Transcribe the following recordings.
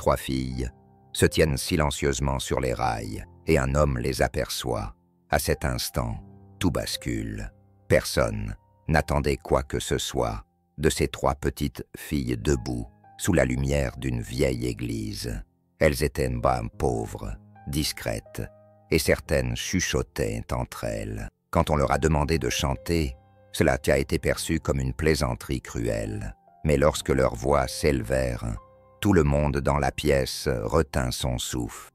3 filles se tiennent silencieusement sur les rails et un homme les aperçoit. À cet instant, tout bascule. Personne n'attendait quoi que ce soit de ces 3 petites filles debout sous la lumière d'une vieille église. Elles étaient pauvres, discrètes, et certaines chuchotaient entre elles. Quand on leur a demandé de chanter, cela a été perçu comme une plaisanterie cruelle. Mais lorsque leurs voix s'élevèrent, tout le monde dans la pièce retint son souffle.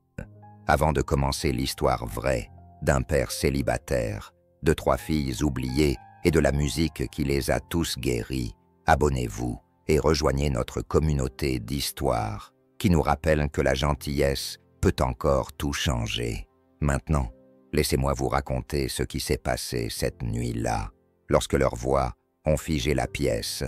Avant de commencer l'histoire vraie d'un père célibataire, de 3 filles oubliées et de la musique qui les a tous guéris, abonnez-vous et rejoignez notre communauté d'histoire qui nous rappelle que la gentillesse peut encore tout changer. Maintenant, laissez-moi vous raconter ce qui s'est passé cette nuit-là, lorsque leurs voix ont figé la pièce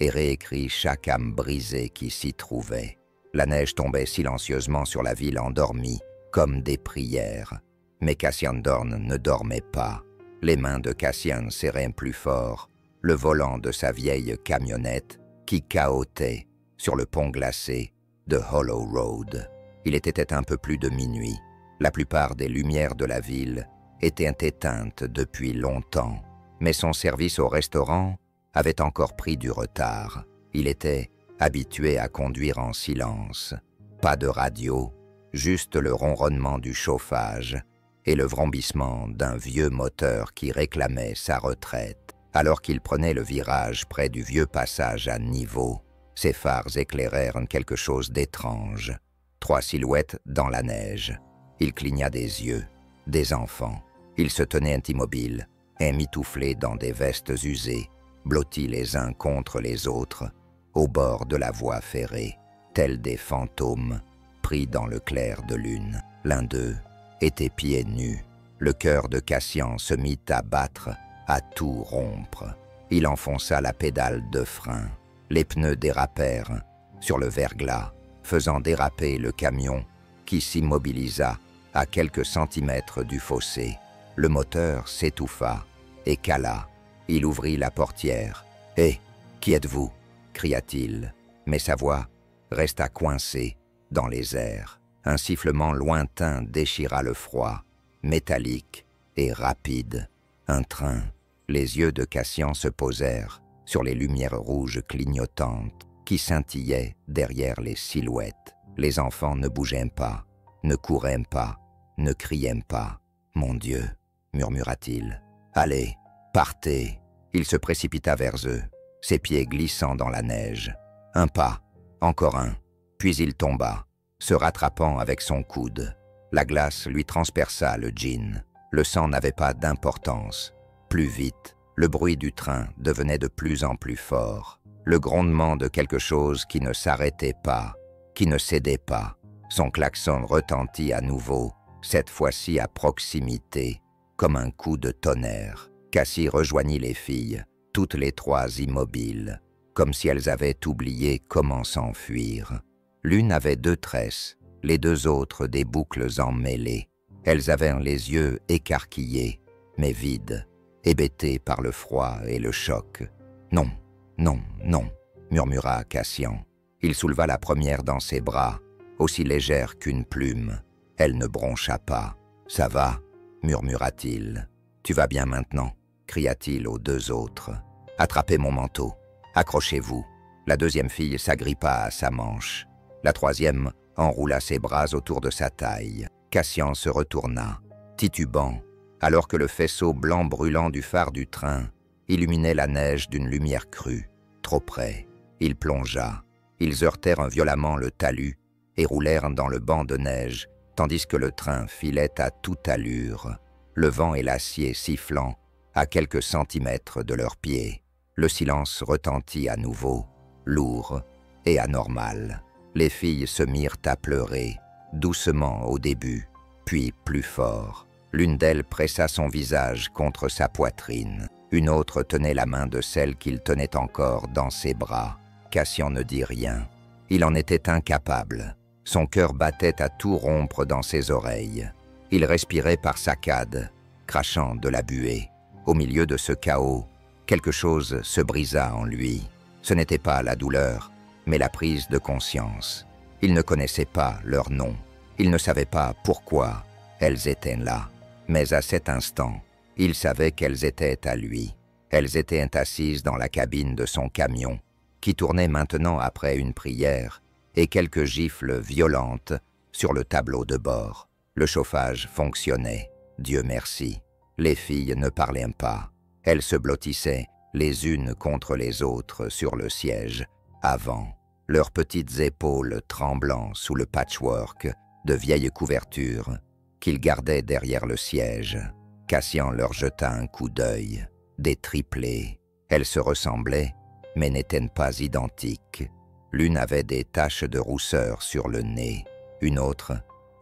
et réécrit chaque âme brisée qui s'y trouvait. La neige tombait silencieusement sur la ville endormie, comme des prières. Mais Cassian Dorn ne dormait pas. Les mains de Cassian serraient plus fort le volant de sa vieille camionnette qui cahotait sur le pont glacé de Hollow Road. Il était un peu plus de minuit. La plupart des lumières de la ville étaient éteintes depuis longtemps, mais son service au restaurant avait encore pris du retard. Il était habitué à conduire en silence. Pas de radio, juste le ronronnement du chauffage et le vrombissement d'un vieux moteur qui réclamait sa retraite. Alors qu'il prenait le virage près du vieux passage à niveau, ses phares éclairèrent quelque chose d'étrange. 3 silhouettes dans la neige. Il cligna des yeux. Des enfants. Ils se tenaient immobiles, emmitouflés dans des vestes usées, blottis les uns contre les autres, au bord de la voie ferrée, tels des fantômes pris dans le clair de lune. L'un d'eux était pieds nus. Le cœur de Cassian se mit à battre, à tout rompre. Il enfonça la pédale de frein. Les pneus dérapèrent sur le verglas, faisant déraper le camion qui s'immobilisa à quelques centimètres du fossé. Le moteur s'étouffa et cala. Il ouvrit la portière. « Hé, qui êtes-vous » cria-t-il, mais sa voix resta coincée dans les airs. Un sifflement lointain déchira le froid, métallique et rapide. Un train. Les yeux de Cassian se posèrent sur les lumières rouges clignotantes qui scintillaient derrière les silhouettes. Les enfants ne bougeaient pas, ne couraient pas, ne criaient pas. « Mon Dieu » murmura-t-il. « Allez, partez !» Il se précipita vers eux, ses pieds glissant dans la neige. Un pas, encore un, puis il tomba, se rattrapant avec son coude. La glace lui transperça le jean. Le sang n'avait pas d'importance. Plus vite, le bruit du train devenait de plus en plus fort. Le grondement de quelque chose qui ne s'arrêtait pas, qui ne cédait pas. Son klaxon retentit à nouveau, cette fois-ci à proximité, comme un coup de tonnerre. Cassie rejoignit les filles, toutes les 3 immobiles, comme si elles avaient oublié comment s'enfuir. L'une avait 2 tresses, les 2 autres des boucles emmêlées. Elles avaient les yeux écarquillés, mais vides, hébétés par le froid et le choc. « Non, non, non » murmura Cassian. Il souleva la première dans ses bras, aussi légère qu'une plume. Elle ne broncha pas. « Ça va » murmura-t-il. « Tu vas bien maintenant » cria-t-il aux 2 autres. « Attrapez mon manteau. Accrochez-vous. » La 2e fille s'agrippa à sa manche. La 3e enroula ses bras autour de sa taille. Cassian se retourna, titubant, alors que le faisceau blanc brûlant du phare du train illuminait la neige d'une lumière crue. Trop près, il plongea. Ils heurtèrent violemment le talus et roulèrent dans le banc de neige, tandis que le train filait à toute allure, le vent et l'acier sifflant à quelques centimètres de leurs pieds. Le silence retentit à nouveau, lourd et anormal. Les filles se mirent à pleurer, doucement au début, puis plus fort. L'une d'elles pressa son visage contre sa poitrine. Une autre tenait la main de celle qu'il tenait encore dans ses bras. Cassian ne dit rien. Il en était incapable. Son cœur battait à tout rompre dans ses oreilles. Il respirait par saccades, crachant de la buée. Au milieu de ce chaos, quelque chose se brisa en lui. Ce n'était pas la douleur, mais la prise de conscience. Il ne connaissait pas leur nom. Il ne savait pas pourquoi elles étaient là. Mais à cet instant, il savait qu'elles étaient à lui. Elles étaient assises dans la cabine de son camion, qui tournait maintenant après une prière, et quelques gifles violentes sur le tableau de bord. Le chauffage fonctionnait, Dieu merci. Les filles ne parlaient pas. Elles se blottissaient les unes contre les autres sur le siège, avant, leurs petites épaules tremblant sous le patchwork de vieilles couvertures qu'ils gardaient derrière le siège. Cassian leur jeta un coup d'œil. Des triplés. Elles se ressemblaient, mais n'étaient pas identiques. L'une avait des taches de rousseur sur le nez. Une autre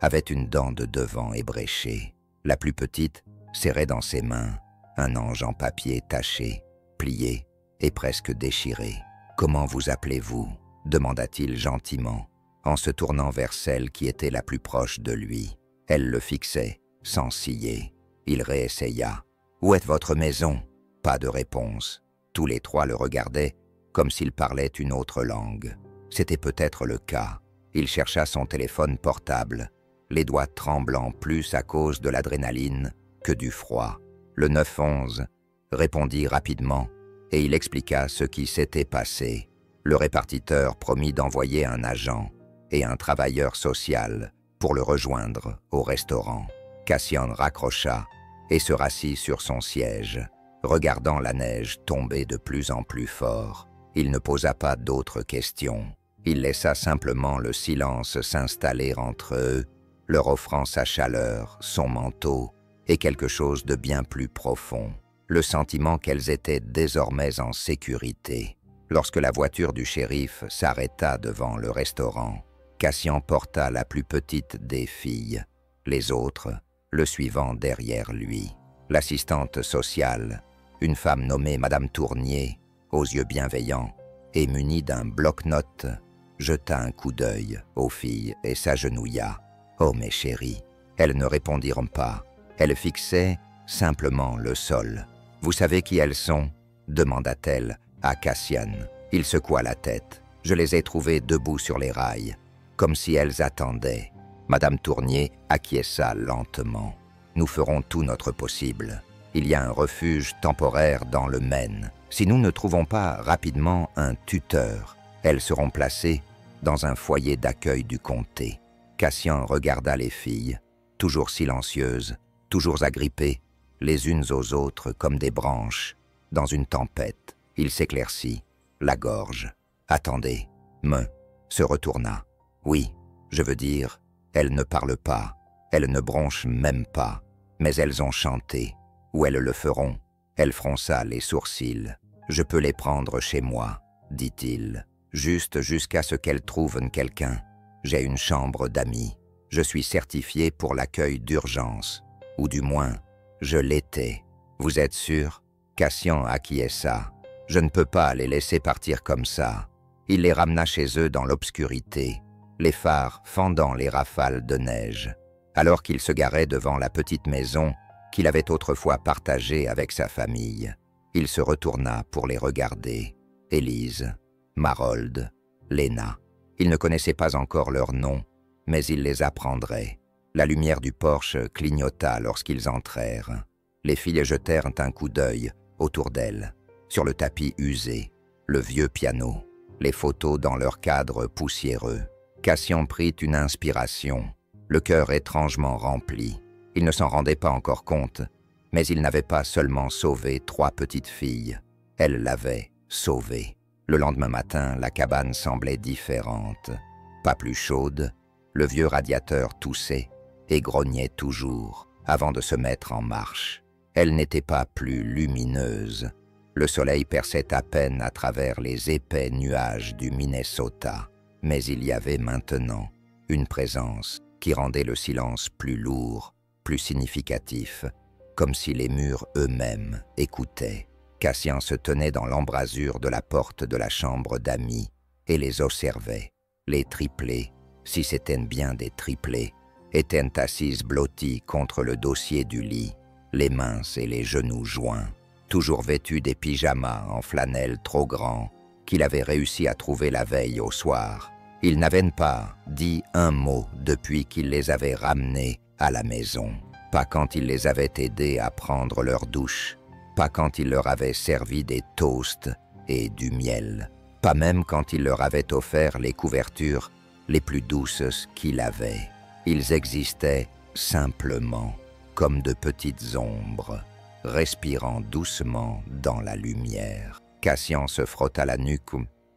avait une dent de devant ébréchée. La plus petite serrait dans ses mains un ange en papier taché, plié et presque déchiré. « Comment vous appelez-vous » demanda-t-il gentiment, en se tournant vers celle qui était la plus proche de lui. Elle le fixait, sans ciller. Il réessaya. « Où est votre maison ?» Pas de réponse. Tous les trois le regardaient comme s'il parlait une autre langue. C'était peut-être le cas. Il chercha son téléphone portable, les doigts tremblants plus à cause de l'adrénaline que du froid. Le 911 répondit rapidement et il expliqua ce qui s'était passé. Le répartiteur promit d'envoyer un agent et un travailleur social pour le rejoindre au restaurant. Cassian raccrocha et se rassit sur son siège, regardant la neige tomber de plus en plus fort. Il ne posa pas d'autres questions. Il laissa simplement le silence s'installer entre eux, leur offrant sa chaleur, son manteau et quelque chose de bien plus profond, le sentiment qu'elles étaient désormais en sécurité. Lorsque la voiture du shérif s'arrêta devant le restaurant, Cassian porta la plus petite des filles, les autres le suivant derrière lui. L'assistante sociale, une femme nommée Madame Tournier, aux yeux bienveillants et munie d'un bloc-notes, jeta un coup d'œil aux filles et s'agenouilla. « Oh mes chéries !» Elles ne répondirent pas. Elles fixaient simplement le sol. « Vous savez qui elles sont ?» demanda-t-elle à Cassian. Il secoua la tête. « Je les ai trouvées debout sur les rails, comme si elles attendaient. » Madame Tournier acquiesça lentement. « Nous ferons tout notre possible. Il y a un refuge temporaire dans le Maine. Si nous ne trouvons pas rapidement un tuteur, elles seront placées dans un foyer d'accueil du comté. » Cassian regarda les filles, toujours silencieuses, toujours agrippées, les unes aux autres comme des branches, dans une tempête. Il s'éclaircit, la gorge. « Attendez. » se retourna. « Oui, je veux dire, elles ne parlent pas, elles ne bronchent même pas, mais elles ont chanté. Ou elles le feront. » Elle fronça les sourcils. « Je peux les prendre chez moi, » dit-il, « juste jusqu'à ce qu'elles trouvent quelqu'un. J'ai une chambre d'amis. Je suis certifié pour l'accueil d'urgence. Ou du moins, je l'étais. Vous êtes sûr ?» Cassian acquiesça. « Je ne peux pas les laisser partir comme ça. » Il les ramena chez eux dans l'obscurité, les phares fendant les rafales de neige. Alors qu'il se garait devant la petite maison qu'il avait autrefois partagée avec sa famille, il se retourna pour les regarder. Élise, Marold, Léna. Il ne connaissait pas encore leurs noms, mais il les apprendrait. La lumière du porche clignota lorsqu'ils entrèrent. Les filles jetèrent un coup d'œil autour d'elles, sur le tapis usé, le vieux piano, les photos dans leur cadre poussiéreux. Cassian prit une inspiration, le cœur étrangement rempli. Il ne s'en rendait pas encore compte, mais il n'avait pas seulement sauvé 3 petites filles, elle l'avait sauvée. Le lendemain matin, la cabane semblait différente. Pas plus chaude, le vieux radiateur toussait et grognait toujours avant de se mettre en marche. Elle n'était pas plus lumineuse. Le soleil perçait à peine à travers les épais nuages du Minnesota, mais il y avait maintenant une présence qui rendait le silence plus lourd, plus significatif, comme si les murs eux-mêmes écoutaient. Cassian se tenait dans l'embrasure de la porte de la chambre d'amis et les observait. Les triplés, si c'étaient bien des triplés, étaient assises blotties contre le dossier du lit, les mains et les genoux joints, toujours vêtues des pyjamas en flanelle trop grands qu'il avait réussi à trouver la veille au soir Ils n'avaient pas dit un mot depuis qu'il les avait ramenés à la maison. Pas quand il les avait aidés à prendre leur douche. Pas quand il leur avait servi des toasts et du miel. Pas même quand il leur avait offert les couvertures les plus douces qu'il avait. Ils existaient simplement, comme de petites ombres, respirant doucement dans la lumière. Cassian se frotta la nuque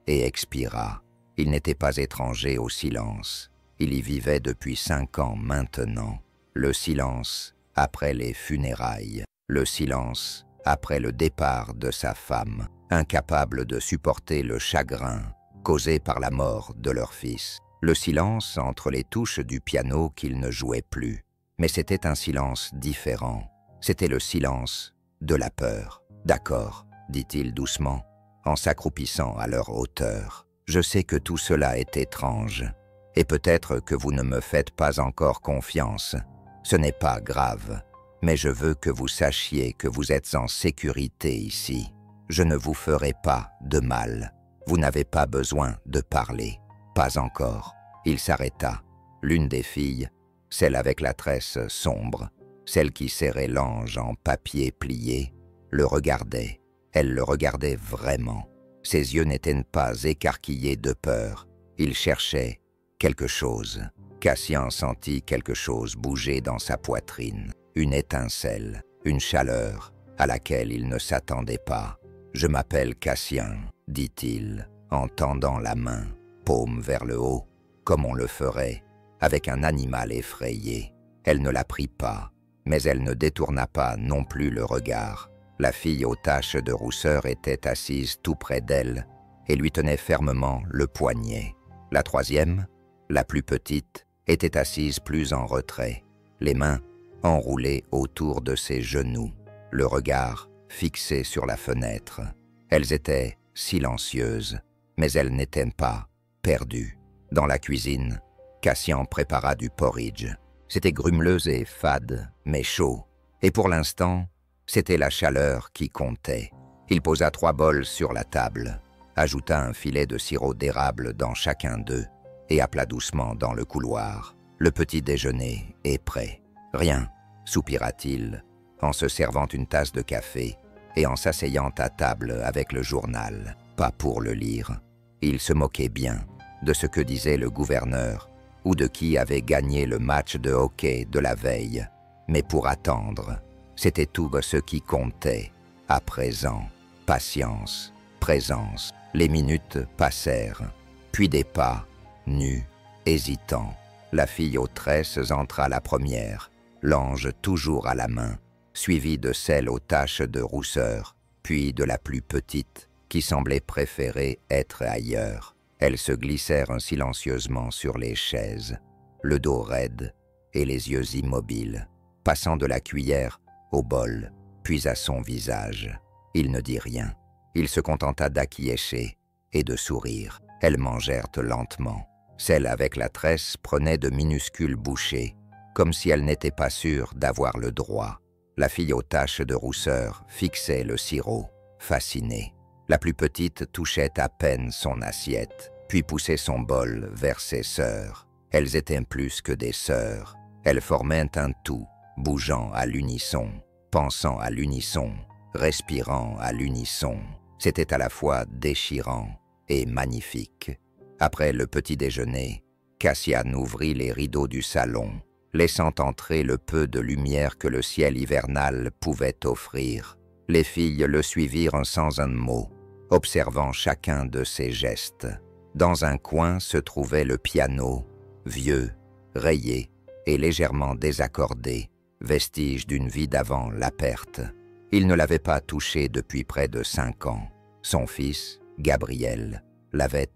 et expira. Il n'était pas étranger au silence. Il y vivait depuis 5 ans maintenant. Le silence après les funérailles. Le silence après le départ de sa femme, incapable de supporter le chagrin causé par la mort de leur fils. Le silence entre les touches du piano qu'il ne jouait plus. Mais c'était un silence différent. C'était le silence de la peur. « D'accord », dit-il doucement, en s'accroupissant à leur hauteur. « Je sais que tout cela est étrange, et peut-être que vous ne me faites pas encore confiance. Ce n'est pas grave, mais je veux que vous sachiez que vous êtes en sécurité ici. Je ne vous ferai pas de mal. Vous n'avez pas besoin de parler. Pas encore. » Il s'arrêta. L'une des filles, celle avec la tresse sombre, celle qui serrait l'ange en papier plié, le regardait. Elle le regardait vraiment. Ses yeux n'étaient pas écarquillés de peur. Il cherchait quelque chose. Cassian sentit quelque chose bouger dans sa poitrine. Une étincelle, une chaleur à laquelle il ne s'attendait pas. « Je m'appelle Cassian », dit-il, en tendant la main, paume vers le haut, comme on le ferait avec un animal effrayé. Elle ne la prit pas, mais elle ne détourna pas non plus le regard. La fille aux taches de rousseur était assise tout près d'elle et lui tenait fermement le poignet. La troisième, la plus petite, était assise plus en retrait, les mains enroulées autour de ses genoux, le regard fixé sur la fenêtre. Elles étaient silencieuses, mais elles n'étaient pas perdues. Dans la cuisine, Cassian prépara du porridge. C'était grumeleux et fade, mais chaud, et pour l'instant, c'était la chaleur qui comptait. Il posa 3 bols sur la table, ajouta un filet de sirop d'érable dans chacun d'eux, et appela doucement dans le couloir. « Le petit déjeuner est prêt. »« Rien, » soupira-t-il, en se servant une tasse de café et en s'asseyant à table avec le journal. Pas pour le lire. Il se moquait bien de ce que disait le gouverneur ou de qui avait gagné le match de hockey de la veille. Mais pour attendre, c'était tout ce qui comptait. À présent, patience, présence. Les minutes passèrent, puis des pas, nus, hésitants. La fille aux tresses entra la première, l'ange toujours à la main, suivie de celle aux taches de rousseur, puis de la plus petite, qui semblait préférer être ailleurs. Elles se glissèrent silencieusement sur les chaises, le dos raide et les yeux immobiles, passant de la cuillère au bol, puis à son visage. Il ne dit rien. Il se contenta d'acquiescer et de sourire. Elles mangèrent lentement. Celle avec la tresse prenait de minuscules bouchées, comme si elle n'était pas sûre d'avoir le droit. La fille aux taches de rousseur fixait le sirop, fascinée. La plus petite touchait à peine son assiette, puis poussait son bol vers ses sœurs. Elles étaient plus que des sœurs. Elles formaient un tout, bougeant à l'unisson, pensant à l'unisson, respirant à l'unisson. C'était à la fois déchirant et magnifique. Après le petit déjeuner, Cassian ouvrit les rideaux du salon, laissant entrer le peu de lumière que le ciel hivernal pouvait offrir. Les filles le suivirent sans un mot, observant chacun de ses gestes. Dans un coin se trouvait le piano, vieux, rayé et légèrement désaccordé, vestige d'une vie d'avant la perte. Il ne l'avait pas touché depuis près de 5 ans. Son fils, Gabriel, l'avait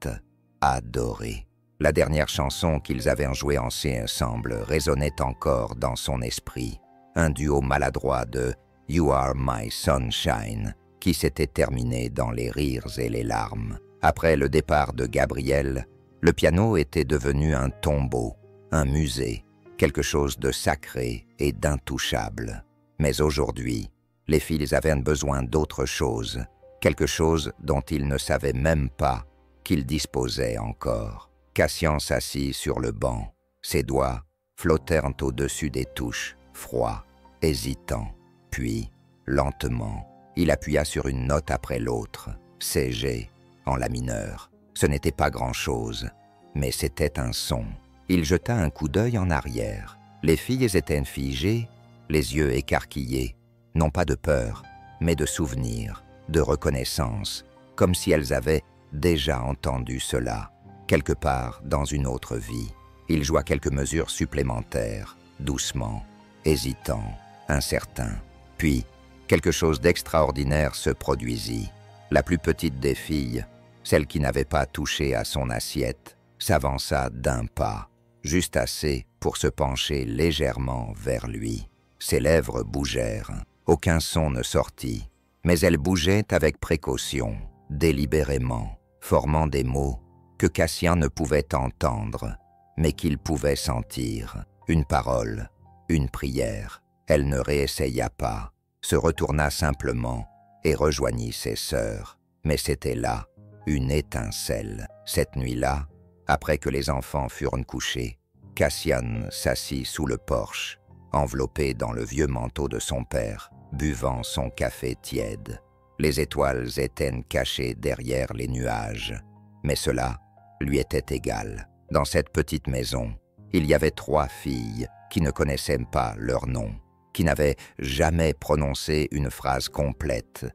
adoré. La dernière chanson qu'ils avaient jouée ensemble résonnait encore dans son esprit, un duo maladroit de « You are my sunshine » qui s'était terminé dans les rires et les larmes. Après le départ de Gabriel, le piano était devenu un tombeau, un musée, quelque chose de sacré et d'intouchable. Mais aujourd'hui, les filles avaient besoin d'autre chose, quelque chose dont ils ne savaient même pas qu'ils disposaient encore. Cassian s'assit sur le banc. Ses doigts flottèrent au-dessus des touches, froids, hésitants. Puis, lentement, il appuya sur une note après l'autre, C-G, en la mineur. Ce n'était pas grand-chose, mais c'était un son. Il jeta un coup d'œil en arrière. Les filles étaient figées, les yeux écarquillés, non pas de peur, mais de souvenir, de reconnaissance, comme si elles avaient déjà entendu cela, quelque part dans une autre vie. Il joua quelques mesures supplémentaires, doucement, hésitant, incertain. Puis, quelque chose d'extraordinaire se produisit. La plus petite des filles, celle qui n'avait pas touché à son assiette, s'avança d'un pas, juste assez pour se pencher légèrement vers lui. Ses lèvres bougèrent, aucun son ne sortit, mais elles bougeaient avec précaution, délibérément, formant des mots que Cassian ne pouvait entendre, mais qu'il pouvait sentir. Une parole, une prière. Elle ne réessaya pas, se retourna simplement et rejoignit ses sœurs. Mais c'était là, une étincelle. Cette nuit-là, après que les enfants furent couchés, Cassian s'assit sous le porche, enveloppé dans le vieux manteau de son père, buvant son café tiède. Les étoiles étaient cachées derrière les nuages, mais cela lui était égal. Dans cette petite maison, il y avait 3 filles qui ne connaissaient pas leur nom, qui n'avaient jamais prononcé une phrase complète,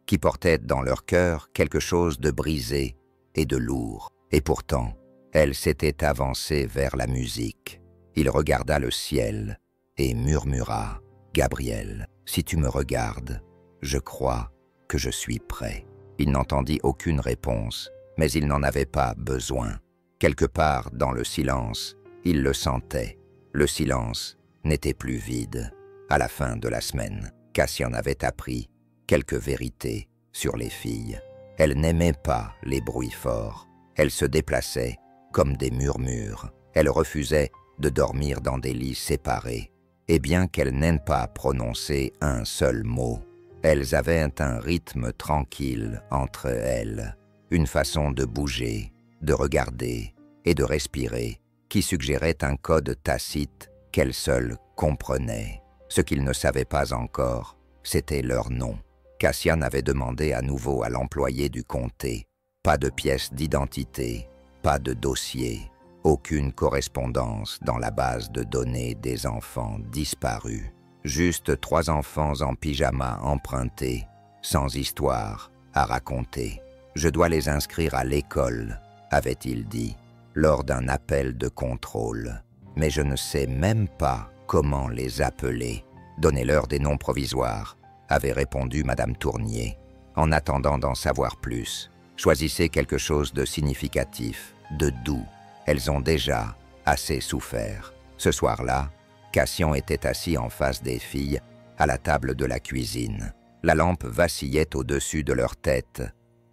qui portaient dans leur cœur quelque chose de brisé et de lourd. Et pourtant, elles s'étaient avancées vers la musique. Il regarda le ciel et murmura « Gabriel, si tu me regardes, je crois que je suis prêt. » Il n'entendit aucune réponse, mais il n'en avait pas besoin. Quelque part dans le silence, il le sentait. Le silence n'était plus vide. À la fin de la semaine, Cassian avait appris quelques vérités sur les filles. Elles n'aimaient pas les bruits forts. Elles se déplaçaient comme des murmures. Elles refusaient de dormir dans des lits séparés. Et bien qu'elles n'aient pas prononcé un seul mot, elles avaient un rythme tranquille entre elles, une façon de bouger, de regarder et de respirer qui suggérait un code tacite qu'elles seules comprenaient. Ce qu'ils ne savaient pas encore, c'était leur nom. Cassian avait demandé à nouveau à l'employé du comté. Pas de pièce d'identité, pas de dossier, aucune correspondance dans la base de données des enfants disparus. Juste 3 enfants en pyjama empruntés, sans histoire à raconter. « Je dois les inscrire à l'école », avait-il dit, lors d'un appel de contrôle. Mais je ne sais même pas comment les appeler. Donnez-leur des noms provisoires, avait répondu Madame Tournier. En attendant d'en savoir plus, choisissez quelque chose de significatif, de doux. Elles ont déjà assez souffert. Ce soir-là, Cassian était assis en face des filles, à la table de la cuisine. La lampe vacillait au-dessus de leur tête,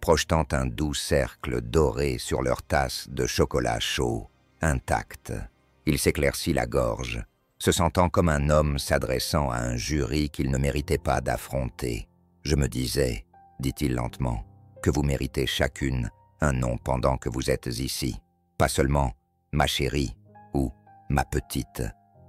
projetant un doux cercle doré sur leur tasse de chocolat chaud, intacte. Il s'éclaircit la gorge, se sentant comme un homme s'adressant à un jury qu'il ne méritait pas d'affronter. « Je me disais, dit-il lentement, que vous méritez chacune un nom pendant que vous êtes ici. Pas seulement « ma chérie » ou « ma petite »,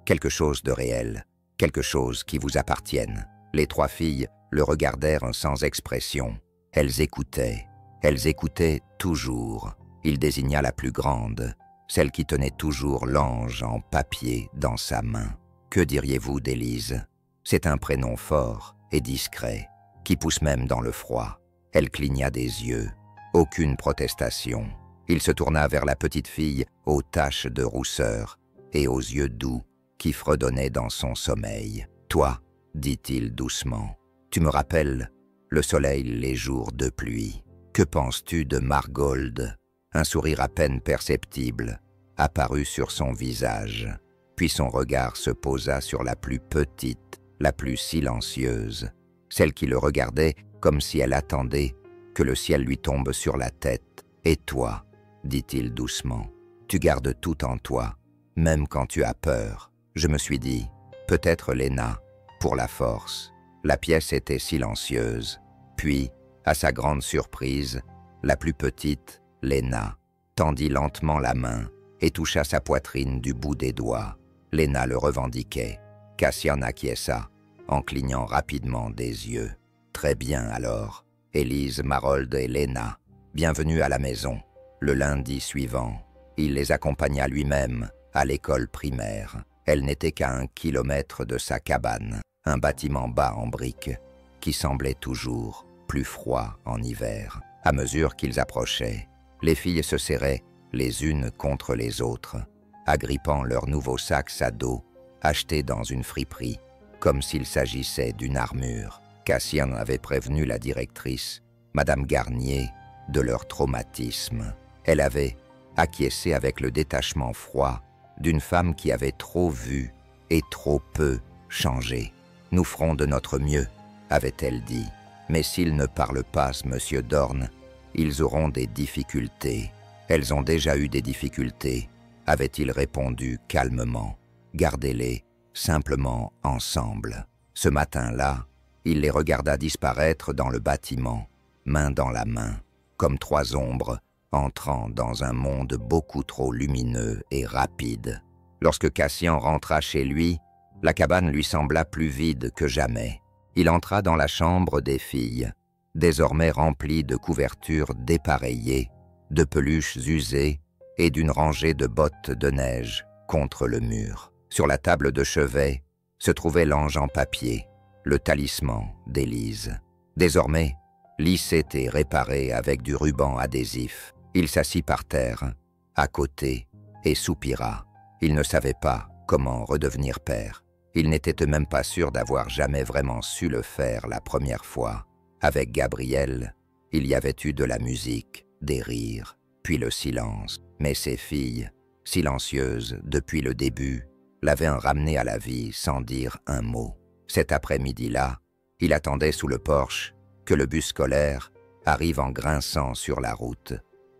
quelque chose de réel, quelque chose qui vous appartienne. Les 3 filles le regardèrent sans expression. Elles écoutaient toujours. Il désigna la plus grande, celle qui tenait toujours l'ange en papier dans sa main. Que diriez-vous d'Élise? C'est un prénom fort et discret, qui pousse même dans le froid. Elle cligna des yeux. Aucune protestation. Il se tourna vers la petite fille aux taches de rousseur et aux yeux doux qui fredonnaient dans son sommeil. « Toi, dit-il doucement, tu me rappelles le soleil les jours de pluie. Que penses-tu de Margold ?» Un sourire à peine perceptible apparut sur son visage, puis son regard se posa sur la plus petite, la plus silencieuse, celle qui le regardait comme si elle attendait que le ciel lui tombe sur la tête. « Et toi, dit-il doucement, tu gardes tout en toi, même quand tu as peur. » Je me suis dit, peut-être Léna, pour la force. La pièce était silencieuse. Puis, à sa grande surprise, la plus petite, Léna, tendit lentement la main et toucha sa poitrine du bout des doigts. Léna le revendiquait. Cassian acquiesça, en clignant rapidement des yeux. Très bien alors. Élise, Marold et Léna, bienvenue à la maison. Le lundi suivant, il les accompagna lui-même à l'école primaire. Elle n'était qu'à 1 kilomètre de sa cabane, un bâtiment bas en briques, qui semblait toujours plus froid en hiver. À mesure qu'ils approchaient, les filles se serraient les unes contre les autres, agrippant leurs nouveaux sacs à dos, achetés dans une friperie, comme s'il s'agissait d'une armure. Cassian avait prévenu la directrice, Madame Garnier, de leur traumatisme. Elle avait acquiescé avec le détachement froid d'une femme qui avait trop vu et trop peu changé. « Nous ferons de notre mieux », avait-elle dit. « Mais s'ils ne parlent pas, Monsieur Dorn, ils auront des difficultés. » « Elles ont déjà eu des difficultés, avait-il répondu calmement. « Gardez-les simplement ensemble. » Ce matin-là, il les regarda disparaître dans le bâtiment, main dans la main, comme 3 ombres entrant dans un monde beaucoup trop lumineux et rapide. Lorsque Cassian rentra chez lui, la cabane lui sembla plus vide que jamais. Il entra dans la chambre des filles, désormais remplie de couvertures dépareillées, de peluches usées et d'une rangée de bottes de neige contre le mur. Sur la table de chevet se trouvait l'ange en papier, le talisman d'Élise. Désormais, lissé et réparé avec du ruban adhésif, il s'assit par terre, à côté, et soupira. Il ne savait pas comment redevenir père. Il n'était même pas sûr d'avoir jamais vraiment su le faire la première fois. Avec Gabrielle, il y avait eu de la musique, des rires, puis le silence. Mais ses filles, silencieuses depuis le début, l'avaient ramené à la vie sans dire un mot. Cet après-midi-là, il attendait sous le porche que le bus scolaire arrive en grinçant sur la route.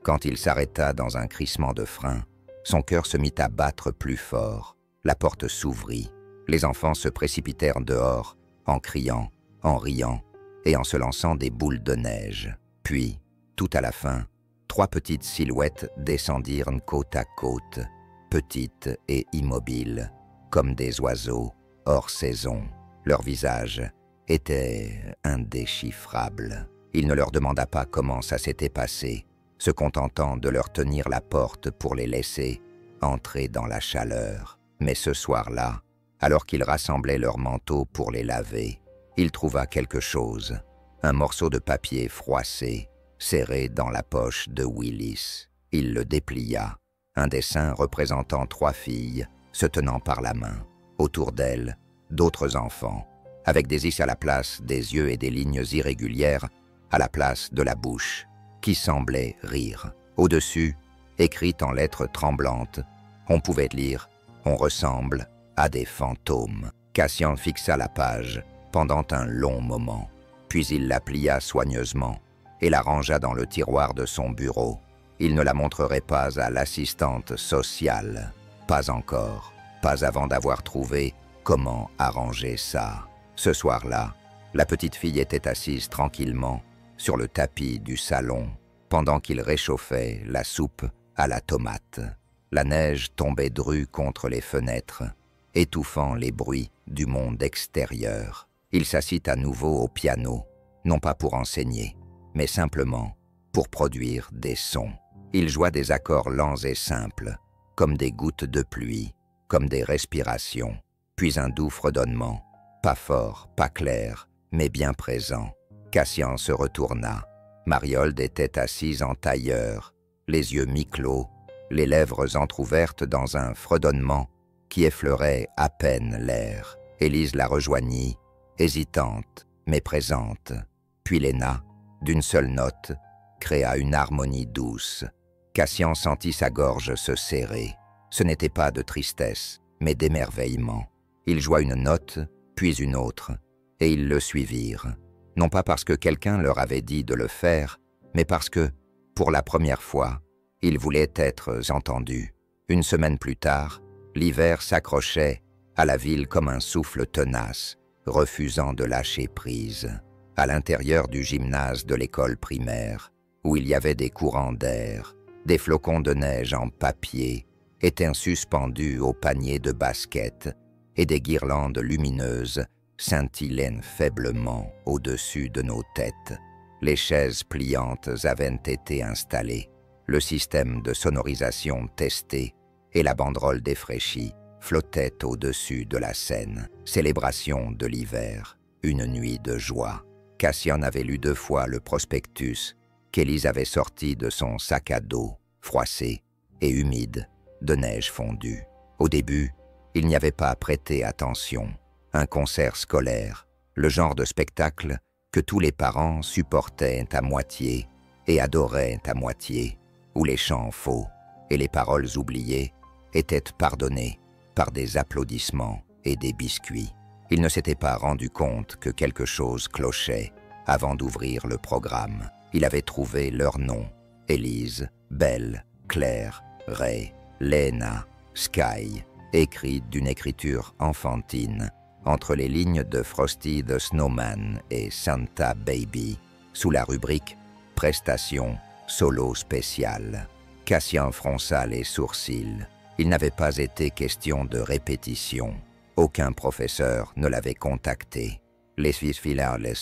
Quand il s'arrêta dans un crissement de frein, son cœur se mit à battre plus fort. La porte s'ouvrit. Les enfants se précipitèrent dehors, en criant, en riant et en se lançant des boules de neige. Puis, tout à la fin, 3 petites silhouettes descendirent côte à côte, petites et immobiles, comme des oiseaux hors saison. Leur visage était indéchiffrable. Il ne leur demanda pas comment ça s'était passé, se contentant de leur tenir la porte pour les laisser entrer dans la chaleur. Mais ce soir-là, alors qu'il rassemblait leurs manteaux pour les laver, il trouva quelque chose, un morceau de papier froissé, serré dans la poche de Willis. Il le déplia, un dessin représentant 3 filles se tenant par la main. Autour d'elles, d'autres enfants, avec des is à la place des yeux et des lignes irrégulières à la place de la bouche, qui semblaient rire. Au-dessus, écrit en lettres tremblantes, on pouvait lire « On ressemble à des fantômes ». Cassian fixa la page pendant un long moment, puis il la plia soigneusement et la rangea dans le tiroir de son bureau. Il ne la montrerait pas à l'assistante sociale. Pas encore, pas avant d'avoir trouvé comment arranger ça. Ce soir-là, la petite fille était assise tranquillement sur le tapis du salon pendant qu'il réchauffait la soupe à la tomate. La neige tombait drue contre les fenêtres, étouffant les bruits du monde extérieur. Il s'assit à nouveau au piano, non pas pour enseigner, mais simplement pour produire des sons. Il joua des accords lents et simples, comme des gouttes de pluie, comme des respirations, puis un doux fredonnement, pas fort, pas clair, mais bien présent. Cassian se retourna. Mariold était assise en tailleur, les yeux mi-clos, les lèvres entr'ouvertes dans un fredonnement qui effleurait à peine l'air. Élise la rejoignit, hésitante, mais présente. Puis Léna, d'une seule note, créa une harmonie douce. Cassian sentit sa gorge se serrer. Ce n'était pas de tristesse, mais d'émerveillement. Il joua une note, puis une autre, et ils le suivirent. Non pas parce que quelqu'un leur avait dit de le faire, mais parce que, pour la première fois, ils voulaient être entendus. Une semaine plus tard, l'hiver s'accrochait à la ville comme un souffle tenace, refusant de lâcher prise. À l'intérieur du gymnase de l'école primaire, où il y avait des courants d'air, des flocons de neige en papier étaient suspendus au panier de basket et des guirlandes lumineuses scintillaient faiblement au-dessus de nos têtes. Les chaises pliantes avaient été installées, le système de sonorisation testé et la banderole défraîchie flottaient au-dessus de la scène. Célébration de l'hiver, une nuit de joie. Cassian avait lu 2 fois le prospectus qu'Élise avait sorti de son sac à dos, froissé et humide, de neige fondue. Au début, il n'y avait pas prêté attention. Un concert scolaire, le genre de spectacle que tous les parents supportaient à moitié et adoraient à moitié, où les chants faux et les paroles oubliées étaient pardonnés par des applaudissements et des biscuits. Il ne s'était pas rendu compte que quelque chose clochait avant d'ouvrir le programme. Il avait trouvé leurs noms: Élise, Belle, Claire, Ray, Lena, Sky, écrits d'une écriture enfantine entre les lignes de Frosty the Snowman et Santa Baby, sous la rubrique « Prestation solo spéciale ». Cassian fronça les sourcils. Il n'avait pas été question de répétition. Aucun professeur ne l'avait contacté. Les Fisfilales,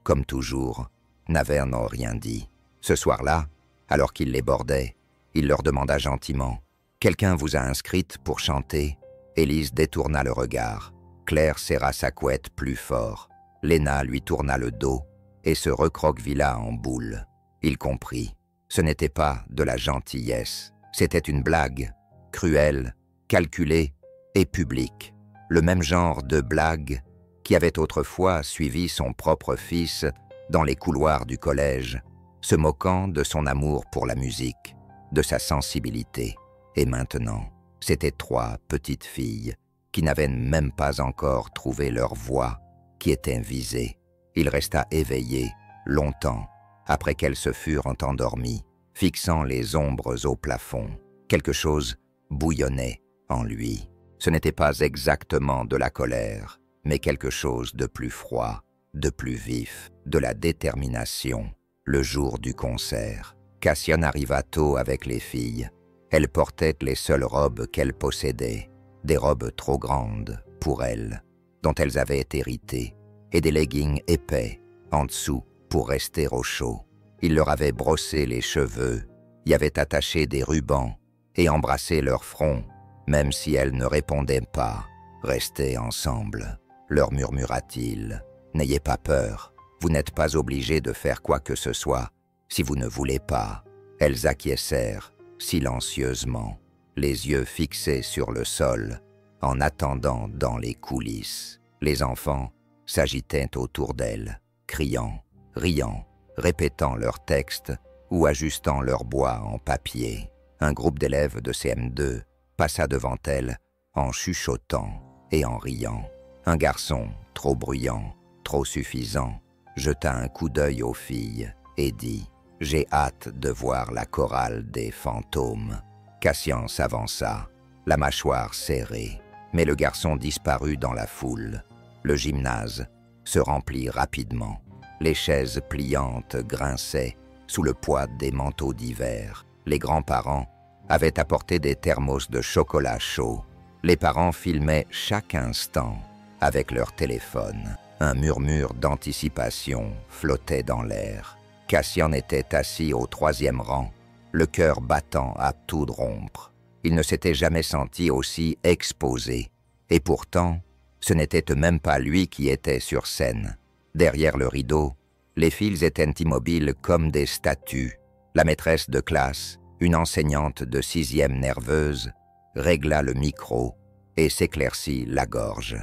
comme toujours, n'avaient rien dit. Ce soir-là, alors qu'il les bordait, il leur demanda gentiment « Quelqu'un vous a inscrite pour chanter ?» Élise détourna le regard. Claire serra sa couette plus fort. Lena lui tourna le dos et se recroquevilla en boule. Il comprit. Ce n'était pas de la gentillesse. C'était une blague, cruelle, calculée et publique. Le même genre de blague qui avait autrefois suivi son propre fils dans les couloirs du collège, se moquant de son amour pour la musique, de sa sensibilité. Et maintenant, c'étaient 3 petites filles qui n'avaient même pas encore trouvé leur voix, qui étaient visées. Il resta éveillé longtemps après qu'elles se furent endormies, fixant les ombres au plafond. Quelque chose bouillonnait en lui. Ce n'était pas exactement de la colère, mais quelque chose de plus froid, de plus vif, de la détermination. Le jour du concert, Cassian arriva tôt avec les filles. Elles portaient les seules robes qu'elles possédaient, des robes trop grandes pour elles, dont elles avaient hérité, et des leggings épais en dessous pour rester au chaud. Il leur avait brossé les cheveux, y avait attaché des rubans et embrassé leur front, même si elles ne répondaient pas. « Restez ensemble », leur murmura-t-il. « N'ayez pas peur, vous n'êtes pas obligés de faire quoi que ce soit si vous ne voulez pas. » Elles acquiescèrent silencieusement, les yeux fixés sur le sol, en attendant dans les coulisses. Les enfants s'agitaient autour d'elles, criant, riant, répétant leurs textes ou ajustant leur bois en papier. Un groupe d'élèves de CM2 passa devant elles en chuchotant et en riant. Un garçon, trop bruyant, trop suffisant, jeta un coup d'œil aux filles et dit « J'ai hâte de voir la chorale des fantômes ». Cassian s'avança, la mâchoire serrée, mais le garçon disparut dans la foule. Le gymnase se remplit rapidement. Les chaises pliantes grinçaient sous le poids des manteaux d'hiver. Les grands-parents avaient apporté des thermos de chocolat chaud. Les parents filmaient chaque instant avec leur téléphone. Un murmure d'anticipation flottait dans l'air. Cassian était assis au 3e rang, le cœur battant à tout rompre. Il ne s'était jamais senti aussi exposé. Et pourtant, ce n'était même pas lui qui était sur scène. Derrière le rideau, les filles étaient immobiles comme des statues. La maîtresse de classe, une enseignante de 6e nerveuse, régla le micro et s'éclaircit la gorge.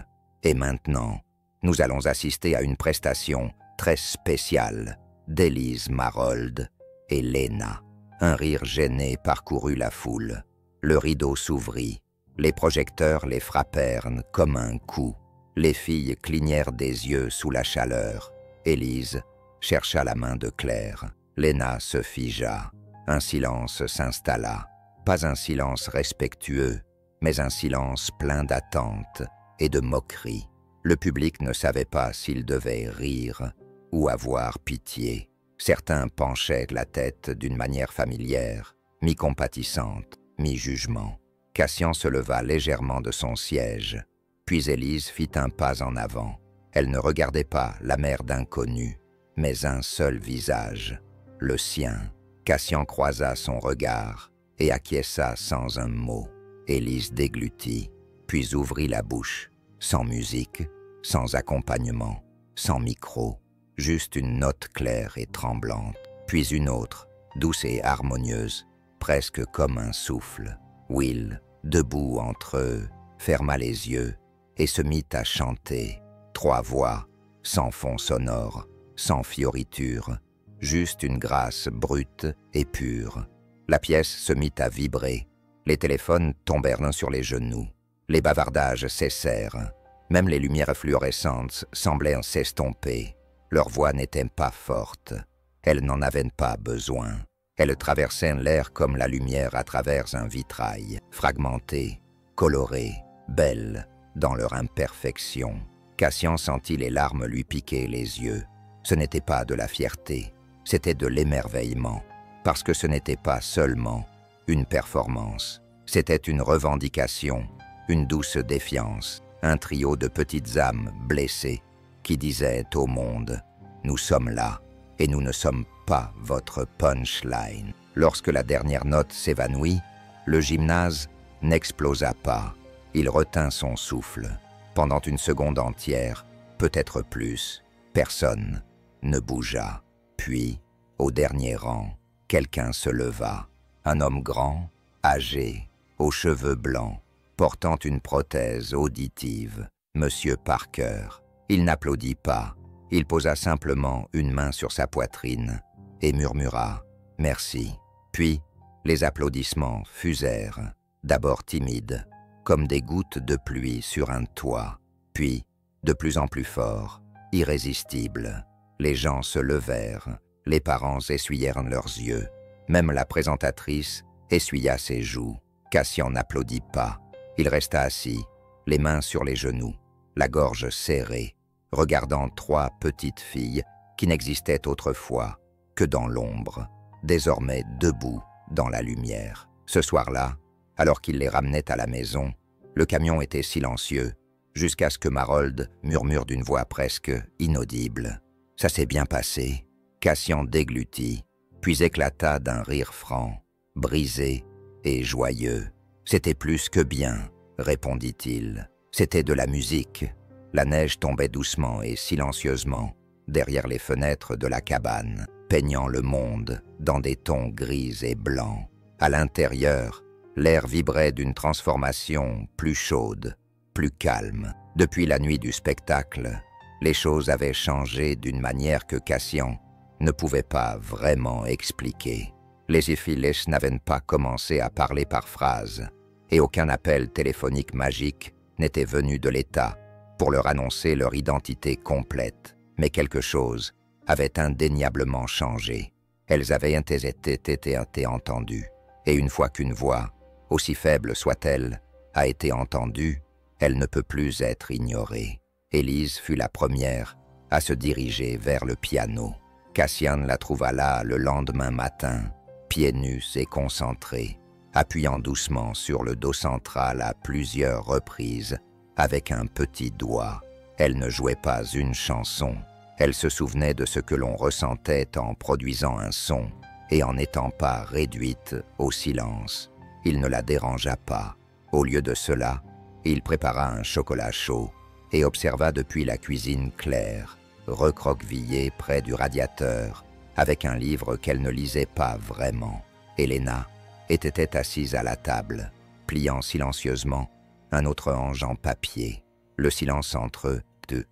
Et maintenant, nous allons assister à une prestation très spéciale d'Élise Marold et Lena. Un rire gêné parcourut la foule. Le rideau s'ouvrit. Les projecteurs les frappèrent comme un coup. Les filles clignèrent des yeux sous la chaleur. Élise chercha la main de Claire. Lena se figea. Un silence s'installa. Pas un silence respectueux, mais un silence plein d'attente et de moquerie. Le public ne savait pas s'il devait rire ou avoir pitié. Certains penchaient la tête d'une manière familière, mi-compatissante, mi-jugement. Cassian se leva légèrement de son siège, puis Élise fit un pas en avant. Elle ne regardait pas la mer d'inconnu, mais un seul visage, le sien. Cassian croisa son regard et acquiesça sans un mot. Élise déglutit, puis ouvrit la bouche, sans musique, sans accompagnement, sans micro, juste une note claire et tremblante, puis une autre, douce et harmonieuse, presque comme un souffle. Will, debout entre eux, ferma les yeux et se mit à chanter. 3 voix, sans fond sonore, sans fioriture, juste une grâce brute et pure. La pièce se mit à vibrer. Les téléphones tombèrent l'un sur les genoux. Les bavardages cessèrent. Même les lumières fluorescentes semblaient s'estomper. Leurs voix n'étaient pas fortes. Elles n'en avaient pas besoin. Elles traversaient l'air comme la lumière à travers un vitrail, fragmentées, colorées, belles, dans leur imperfection. Cassian sentit les larmes lui piquer les yeux. Ce n'était pas de la fierté, c'était de l'émerveillement, parce que ce n'était pas seulement une performance, c'était une revendication, une douce défiance, un trio de petites âmes blessées qui disaient au monde « Nous sommes là et nous ne sommes pas votre punchline ». Lorsque la dernière note s'évanouit, le gymnase n'explosa pas. Il retint son souffle. Pendant une seconde entière, peut-être plus, personne ne bougea. Puis, au dernier rang, quelqu'un se leva. Un homme grand, âgé, aux cheveux blancs, portant une prothèse auditive, Monsieur Parker. Il n'applaudit pas. Il posa simplement une main sur sa poitrine et murmura « Merci ». Puis, les applaudissements fusèrent, d'abord timides, comme des gouttes de pluie sur un toit, puis, de plus en plus forts, irrésistibles. Les gens se levèrent, les parents essuyèrent leurs yeux, même la présentatrice essuya ses joues. Cassian n'applaudit pas. Il resta assis, les mains sur les genoux, la gorge serrée, regardant 3 petites filles qui n'existaient autrefois que dans l'ombre, désormais debout dans la lumière. Ce soir-là, alors qu'il les ramenait à la maison, le camion était silencieux, jusqu'à ce que Marold murmure d'une voix presque inaudible. « Ça s'est bien passé ». Cassian déglutit, puis éclata d'un rire franc, brisé et joyeux. « C'était plus que bien », répondit-il. « C'était de la musique ». La neige tombait doucement et silencieusement derrière les fenêtres de la cabane, peignant le monde dans des tons gris et blancs. À l'intérieur, l'air vibrait d'une transformation plus chaude, plus calme. Depuis la nuit du spectacle, les choses avaient changé d'une manière que Cassian ne pouvait pas vraiment expliquer. Les Iphilis n'avaient pas commencé à parler par phrases, et aucun appel téléphonique magique n'était venu de l'État pour leur annoncer leur identité complète. Mais quelque chose avait indéniablement changé. Elles avaient été entendues. Et une fois qu'une voix, aussi faible soit-elle, a été entendue, elle ne peut plus être ignorée. Élise fut la première à se diriger vers le piano. Cassian la trouva là le lendemain matin, pieds nus et concentrée, appuyant doucement sur le dos central à plusieurs reprises, avec un petit doigt. Elle ne jouait pas une chanson. Elle se souvenait de ce que l'on ressentait en produisant un son et en n'étant pas réduite au silence. Il ne la dérangea pas. Au lieu de cela, il prépara un chocolat chaud et observa depuis la cuisine Claire, recroquevillée près du radiateur, avec un livre qu'elle ne lisait pas vraiment. Helena était assise à la table, pliant silencieusement un autre ange en papier. Le silence entre eux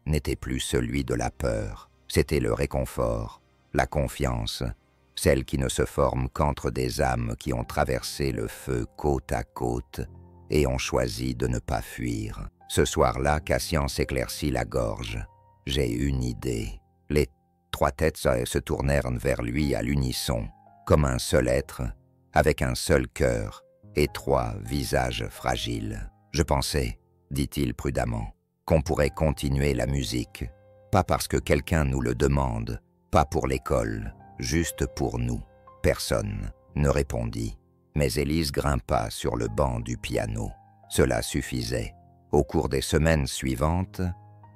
n'était plus celui de la peur. C'était le réconfort, la confiance, celle qui ne se forme qu'entre des âmes qui ont traversé le feu côte à côte et ont choisi de ne pas fuir. Ce soir-là, Cassian s'éclaircit la gorge. « J'ai une idée. » Les 3 têtes se tournèrent vers lui à l'unisson, comme un seul être, avec un seul cœur et 3 visages fragiles. « Je pensais, dit-il prudemment, qu'on pourrait continuer la musique, pas parce que quelqu'un nous le demande, pas pour l'école, juste pour nous. » Personne ne répondit. Mais Élise grimpa sur le banc du piano. Cela suffisait. Au cours des semaines suivantes,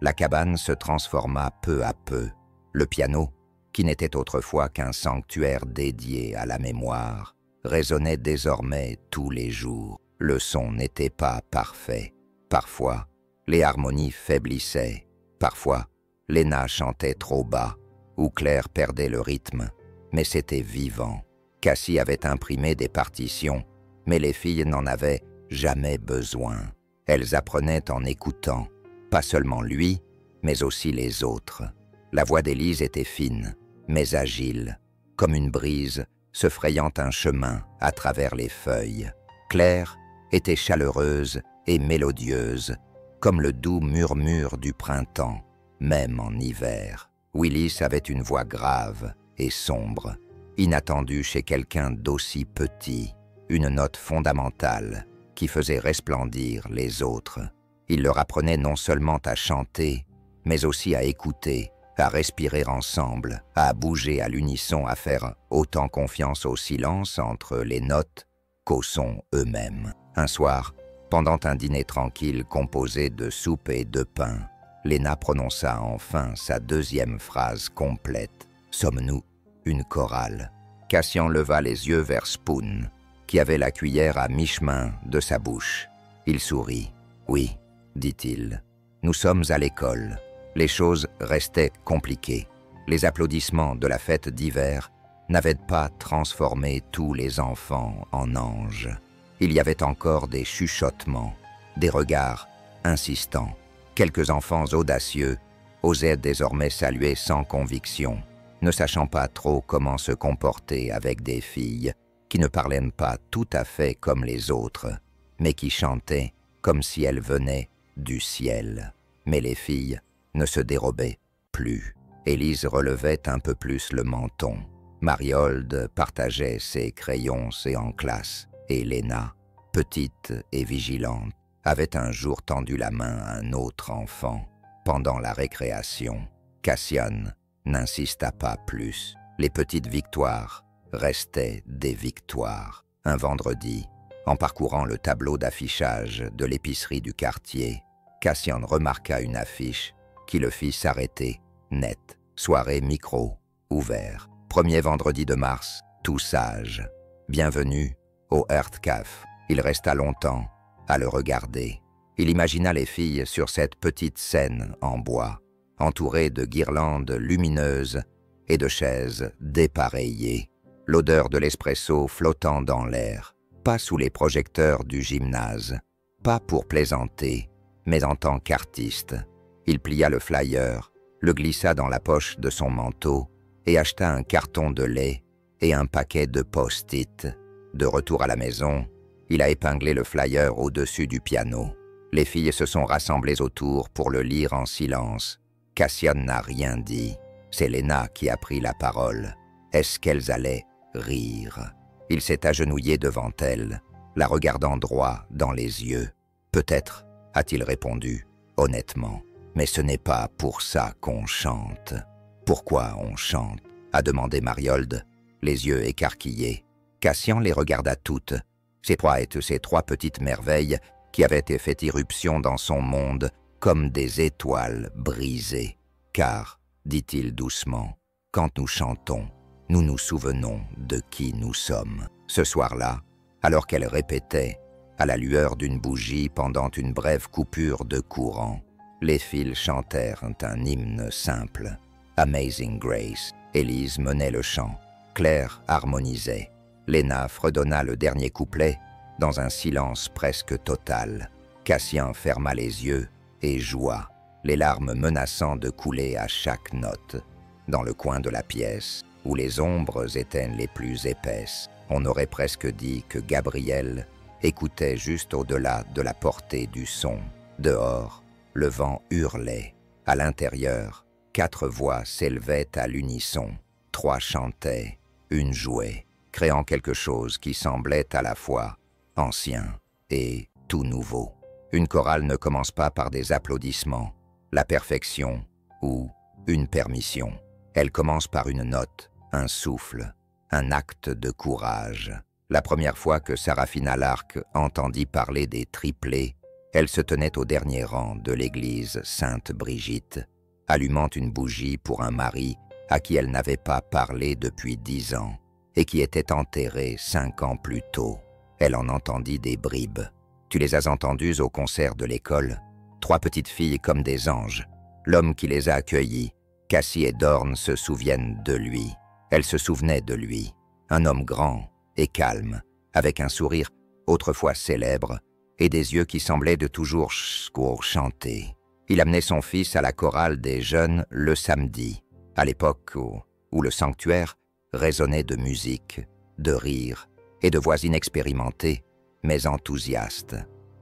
la cabane se transforma peu à peu. Le piano, qui n'était autrefois qu'un sanctuaire dédié à la mémoire, résonnait désormais tous les jours. Le son n'était pas parfait. Parfois, les harmonies faiblissaient. Parfois, Léna chantait trop bas, ou Claire perdait le rythme. Mais c'était vivant. Cassie avait imprimé des partitions, mais les filles n'en avaient jamais besoin. Elles apprenaient en écoutant, pas seulement lui, mais aussi les autres. La voix d'Élise était fine, mais agile, comme une brise se frayant un chemin à travers les feuilles. Claire était chaleureuse et mélodieuse, comme le doux murmure du printemps, même en hiver. Willis avait une voix grave et sombre, inattendue chez quelqu'un d'aussi petit, une note fondamentale qui faisait resplendir les autres. Il leur apprenait non seulement à chanter, mais aussi à écouter, à respirer ensemble, à bouger à l'unisson, à faire autant confiance au silence entre les notes qu'aux sons eux-mêmes. Un soir, pendant un dîner tranquille composé de soupe et de pain, Léna prononça enfin sa deuxième phrase complète. « Sommes-nous une chorale ?» Cassian leva les yeux vers Spoon, qui avait la cuillère à mi-chemin de sa bouche. Il sourit. « Oui, dit-il, nous sommes à l'école. » Les choses restaient compliquées. Les applaudissements de la fête d'hiver n'avaient pas transformé tous les enfants en anges. Il y avait encore des chuchotements, des regards insistants. Quelques enfants audacieux osaient désormais saluer sans conviction, ne sachant pas trop comment se comporter avec des filles qui ne parlaient pas tout à fait comme les autres, mais qui chantaient comme si elles venaient du ciel. Mais les filles ne se dérobaient plus. Élise relevait un peu plus le menton. Mariold partageait ses crayons et en classe, et Léna, petite et vigilante, avait un jour tendu la main à un autre enfant. Pendant la récréation, Cassian n'insista pas plus. Les petites victoires restaient des victoires. Un vendredi, en parcourant le tableau d'affichage de l'épicerie du quartier, Cassian remarqua une affiche qui le fit s'arrêter, net. Soirée micro, ouvert. Premier vendredi de mars, tout sage. Bienvenue au Earth Caf. Il resta longtemps à le regarder. Il imagina les filles sur cette petite scène en bois, entourées de guirlandes lumineuses et de chaises dépareillées. L'odeur de l'espresso flottant dans l'air, pas sous les projecteurs du gymnase, pas pour plaisanter, mais en tant qu'artiste. Il plia le flyer, le glissa dans la poche de son manteau et acheta un carton de lait et un paquet de post-it. De retour à la maison, il a épinglé le flyer au-dessus du piano. Les filles se sont rassemblées autour pour le lire en silence. Cassian n'a rien dit. C'est Léna qui a pris la parole. Est-ce qu'elles allaient rire? Il s'est agenouillé devant elle, la regardant droit dans les yeux. Peut-être, a-t-il répondu, honnêtement. Mais ce n'est pas pour ça qu'on chante. Pourquoi on chante? A demandé Mariold, les yeux écarquillés. Cassian les regarda toutes, ces trois petites merveilles qui avaient fait irruption dans son monde comme des étoiles brisées. Car, dit-il doucement, quand nous chantons, nous nous souvenons de qui nous sommes. Ce soir-là, alors qu'elle répétait, à la lueur d'une bougie pendant une brève coupure de courant, les fils chantèrent un hymne simple. Amazing Grace. Élise menait le chant. Claire harmonisait. Léna fredonna le dernier couplet dans un silence presque total. Cassian ferma les yeux et joua, les larmes menaçant de couler à chaque note. Dans le coin de la pièce, où les ombres étaient les plus épaisses, on aurait presque dit que Gabriel écoutait juste au-delà de la portée du son. Dehors, le vent hurlait. À l'intérieur, 4 voix s'élevaient à l'unisson. 3 chantaient, 1 jouait, créant quelque chose qui semblait à la fois ancien et tout nouveau. Une chorale ne commence pas par des applaudissements, la perfection ou une permission. Elle commence par une note, un souffle, un acte de courage. La première fois que Sarafina Lark entendit parler des triplés, elle se tenait au dernier rang de l'église Sainte-Brigitte, allumant une bougie pour un mari à qui elle n'avait pas parlé depuis 10 ans et qui était enterré 5 ans plus tôt. Elle en entendit des bribes. Tu les as entendues au concert de l'école? 3 petites filles comme des anges. L'homme qui les a accueillies, Cassie et Dorn, se souviennent de lui. Elles se souvenaient de lui. Un homme grand et calme, avec un sourire autrefois célèbre et des yeux qui semblaient de toujours chanter. Il amenait son fils à la chorale des jeunes le samedi, à l'époque où le sanctuaire résonnait de musique, de rires et de voix inexpérimentées, mais enthousiastes.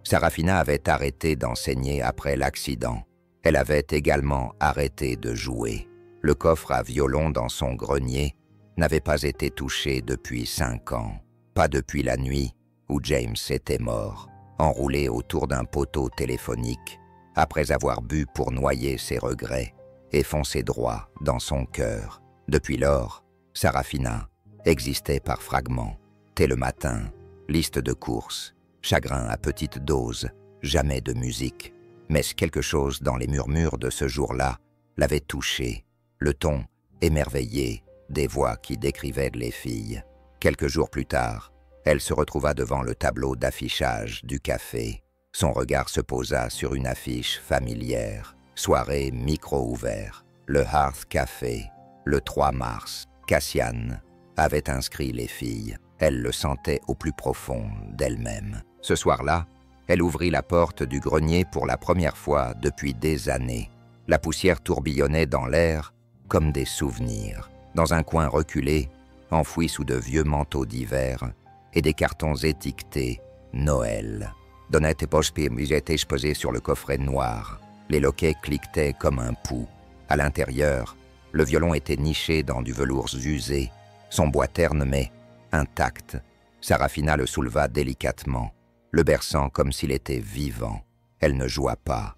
Sarafina avait arrêté d'enseigner après l'accident. Elle avait également arrêté de jouer. Le coffre à violon dans son grenier n'avait pas été touché depuis 5 ans. Pas depuis la nuit où James était mort, enroulé autour d'un poteau téléphonique, après avoir bu pour noyer ses regrets et foncé droit dans son cœur. Depuis lors, Sarafina existait par fragments. Thé le matin, liste de courses, chagrin à petite dose, jamais de musique. Mais quelque chose dans les murmures de ce jour-là l'avait touché, le ton émerveillé des voix qui décrivaient les filles. Quelques jours plus tard, elle se retrouva devant le tableau d'affichage du café. Son regard se posa sur une affiche familière. Soirée micro ouvert, le Hearth Café, le 3 mars. Cassian avait inscrit les filles. Elle le sentait au plus profond d'elle-même. Ce soir-là, elle ouvrit la porte du grenier pour la première fois depuis des années. La poussière tourbillonnait dans l'air comme des souvenirs. Dans un coin reculé, enfoui sous de vieux manteaux d'hiver et des cartons étiquetés « Noël ». Donette et Pospim étaient exposés sur le coffret noir. Les loquets cliquetaient comme un pouls. À l'intérieur, le violon était niché dans du velours usé, son bois terne mais intact. Sarafina le souleva délicatement, le berçant comme s'il était vivant. Elle ne joua pas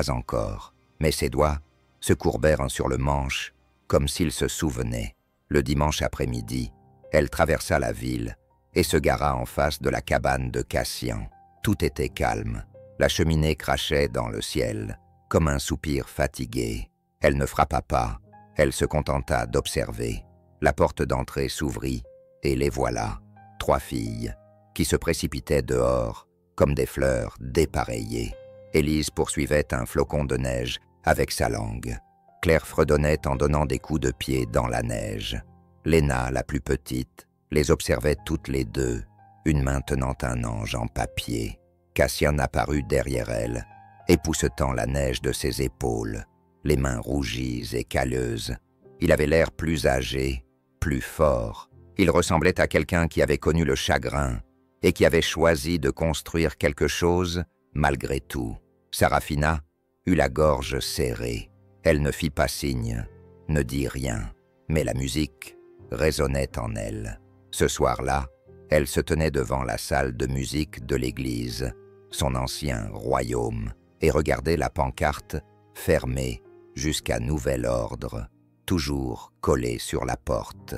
encore, mais ses doigts se courbèrent sur le manche comme s'il se souvenait. Le dimanche après-midi, elle traversa la ville et se gara en face de la cabane de Cassian. Tout était calme. La cheminée crachait dans le ciel, comme un soupir fatigué. Elle ne frappa pas, elle se contenta d'observer. La porte d'entrée s'ouvrit, et les voilà, 3 filles, qui se précipitaient dehors, comme des fleurs dépareillées. Élise poursuivait un flocon de neige avec sa langue. Claire fredonnait en donnant des coups de pied dans la neige. Léna, la plus petite, les observait toutes les deux, une main tenant un ange en papier. Cassian apparut derrière elle, époussetant la neige de ses épaules, les mains rougies et calleuses. Il avait l'air plus âgé, plus fort. Il ressemblait à quelqu'un qui avait connu le chagrin et qui avait choisi de construire quelque chose malgré tout. Sarafina eut la gorge serrée. Elle ne fit pas signe, ne dit rien, mais la musique résonnait en elle. Ce soir-là, elle se tenait devant la salle de musique de l'église, son ancien royaume, et regardait la pancarte fermée jusqu'à nouvel ordre, toujours collée sur la porte.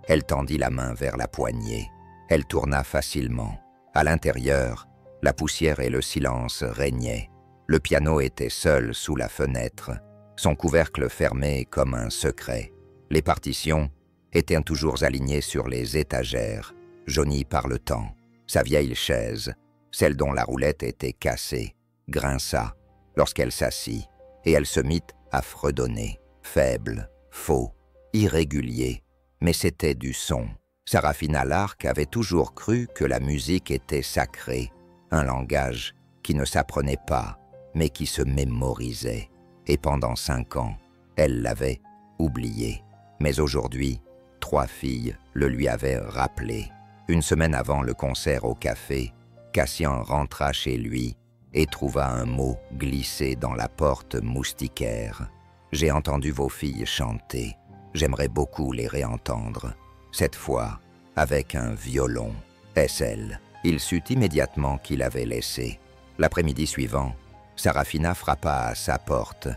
Elle tendit la main vers la poignée. Elle tourna facilement. À l'intérieur, la poussière et le silence régnaient. Le piano était seul sous la fenêtre, son couvercle fermé comme un secret. Les partitions étaient toujours alignées sur les étagères, jaunies par le temps. Sa vieille chaise, celle dont la roulette était cassée, grinça lorsqu'elle s'assit, et elle se mit à fredonner, faible, faux, irrégulier, mais c'était du son. Sarafina Lark avait toujours cru que la musique était sacrée, un langage qui ne s'apprenait pas, mais qui se mémorisait. Et pendant 5 ans, elle l'avait oublié. Mais aujourd'hui, 3 filles le lui avaient rappelé. Une semaine avant le concert au café, Cassian rentra chez lui et trouva un mot glissé dans la porte moustiquaire. « J'ai entendu vos filles chanter. J'aimerais beaucoup les réentendre. Cette fois, avec un violon. Est-ce elle ?» Il sut immédiatement qu'il avait laissé. L'après-midi suivant, Sarafina frappa à sa porte,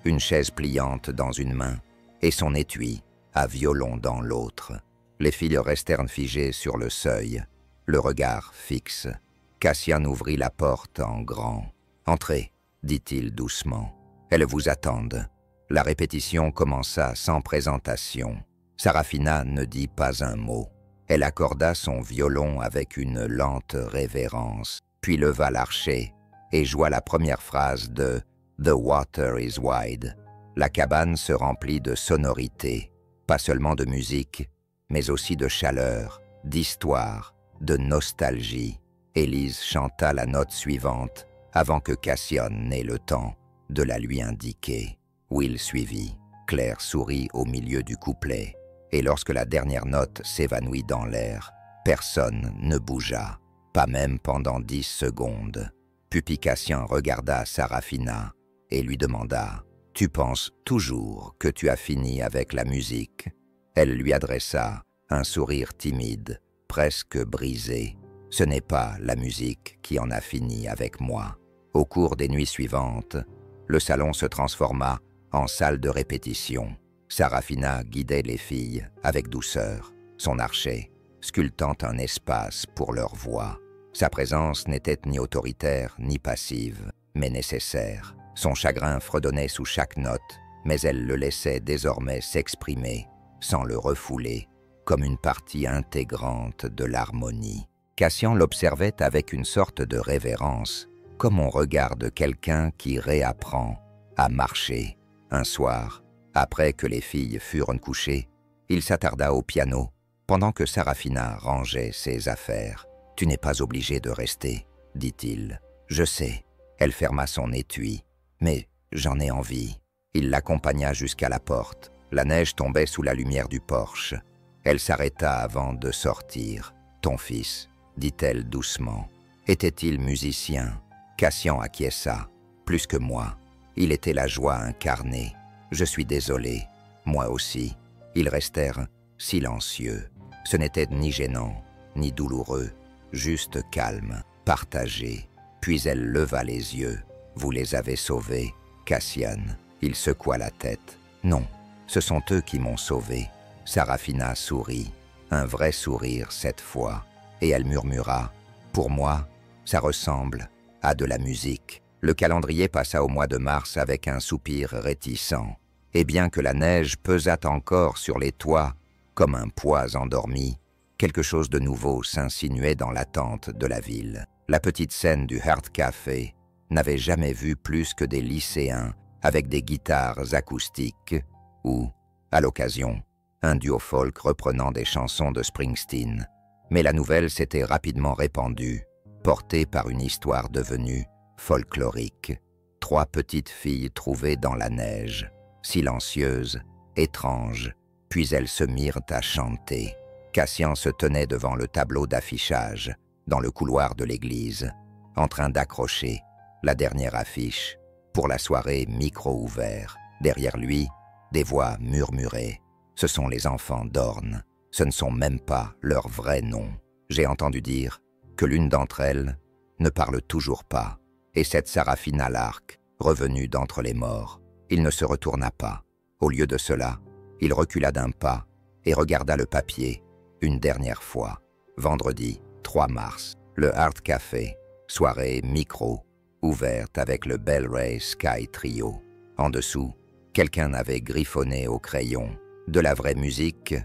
une chaise pliante dans une main et son étui à violon dans l'autre. Les filles restèrent figées sur le seuil, le regard fixe. Cassian ouvrit la porte en grand. « Entrez », dit-il doucement. « Elles vous attendent. » La répétition commença sans présentation. Sarafina ne dit pas un mot. Elle accorda son violon avec une lente révérence, puis leva l'archet et joua la première phrase de « The water is wide ». La cabane se remplit de sonorités, pas seulement de musique, mais aussi de chaleur, d'histoire, de nostalgie. Élise chanta la note suivante avant que Cassian n'ait le temps de la lui indiquer. Will suivit. Claire sourit au milieu du couplet, et lorsque la dernière note s'évanouit dans l'air, personne ne bougea, pas même pendant 10 secondes. Puis Cassian regarda Sarafina et lui demanda « Tu penses toujours que tu as fini avec la musique ?» Elle lui adressa un sourire timide, presque brisé. « Ce n'est pas la musique qui en a fini avec moi. » Au cours des nuits suivantes, le salon se transforma en salle de répétition. Sarafina guidait les filles avec douceur, son archet sculptant un espace pour leur voix. Sa présence n'était ni autoritaire ni passive, mais nécessaire. Son chagrin fredonnait sous chaque note, mais elle le laissait désormais s'exprimer, sans le refouler, comme une partie intégrante de l'harmonie. Cassian l'observait avec une sorte de révérence, comme on regarde quelqu'un qui réapprend à marcher. Un soir, après que les filles furent couchées, il s'attarda au piano, pendant que Sarafina rangeait ses affaires. « Tu n'es pas obligé de rester, » dit-il. « Je sais. » Elle ferma son étui. « Mais j'en ai envie. » Il l'accompagna jusqu'à la porte. La neige tombait sous la lumière du porche. Elle s'arrêta avant de sortir. « Ton fils, » dit-elle doucement. « Était-il musicien ?» Cassian acquiesça. « Plus que moi. Il était la joie incarnée. Je suis désolé. Moi aussi. » Ils restèrent silencieux. Ce n'était ni gênant, ni douloureux, juste calme, partagé. Puis elle leva les yeux. « Vous les avez sauvés, Cassian ?» Il secoua la tête. « Non, ce sont eux qui m'ont sauvé. » Sarafina sourit, un vrai sourire cette fois, et elle murmura « Pour moi, ça ressemble à de la musique. » Le calendrier passa au mois de mars avec un soupir réticent. Et bien que la neige pesât encore sur les toits comme un poids endormi, quelque chose de nouveau s'insinuait dans l'attente de la ville. La petite scène du Heart Café n'avait jamais vu plus que des lycéens avec des guitares acoustiques ou, à l'occasion, un duo folk reprenant des chansons de Springsteen. Mais la nouvelle s'était rapidement répandue, portée par une histoire devenue folklorique. 3 petites filles trouvées dans la neige, silencieuses, étranges, puis elles se mirent à chanter. Cassian se tenait devant le tableau d'affichage, dans le couloir de l'église, en train d'accrocher la dernière affiche pour la soirée micro ouvert. Derrière lui, des voix murmuraient. « Ce sont les enfants d'Orne. Ce ne sont même pas leurs vrais noms. J'ai entendu dire que l'une d'entre elles ne parle toujours pas. » Et cette Sarafina Lark, revenue d'entre les morts. Il ne se retourna pas. Au lieu de cela, il recula d'un pas et regarda le papier une dernière fois. Vendredi 3 mars, le Art Café, soirée micro, ouverte avec le Bell Ray Sky Trio. En dessous, quelqu'un avait griffonné au crayon de la vraie musique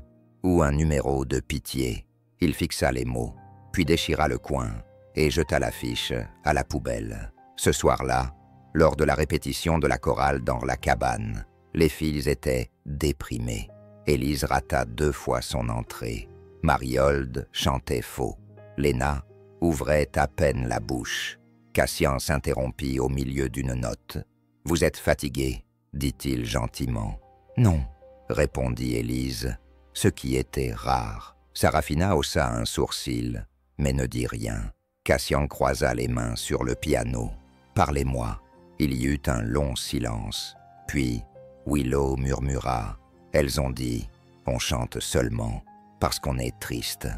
ou un numéro de pitié. Il fixa les mots, puis déchira le coin et jeta l'affiche à la poubelle. Ce soir-là, lors de la répétition de la chorale dans la cabane, les filles étaient déprimées. Élise rata 2 fois son entrée. Mariold chantait faux. Léna ouvrait à peine la bouche. Cassian s'interrompit au milieu d'une note. « Vous êtes fatigué ?» dit-il gentiment. « Non », répondit Élise, ce qui était rare. Sarafina haussa un sourcil, mais ne dit rien. Cassian croisa les mains sur le piano. « Parlez-moi. » Il y eut un long silence. Puis Willow murmura. « Elles ont dit, on chante seulement parce qu'on est triste. »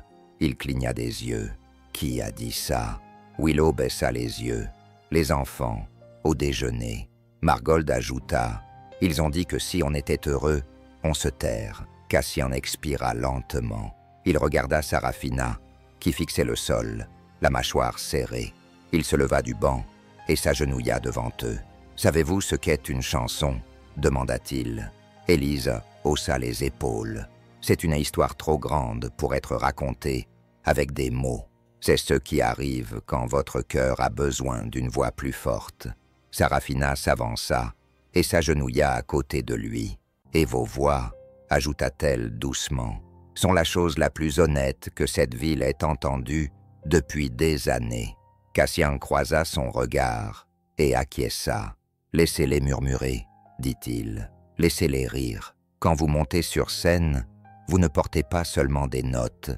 Il cligna des yeux. « Qui a dit ça ?» Willow baissa les yeux. « Les enfants, au déjeuner. » Margold ajouta. « Ils ont dit que si on était heureux, on se terre. » Cassian expira lentement. Il regarda Sarafina qui fixait le sol, la mâchoire serrée. Il se leva du banc et s'agenouilla devant eux. « Savez-vous ce qu'est une chanson ?» demanda-t-il. Élise haussa les épaules. « C'est une histoire trop grande pour être racontée avec des mots. C'est ce qui arrive quand votre cœur a besoin d'une voix plus forte. » Sarafina s'avança et s'agenouilla à côté de lui. « Et vos voix, ajouta-t-elle doucement, sont la chose la plus honnête que cette ville ait entendue depuis des années. » Cassien croisa son regard et acquiesça. « Laissez-les murmurer, dit-il. Laissez-les rire. Quand vous montez sur scène, vous ne portez pas seulement des notes,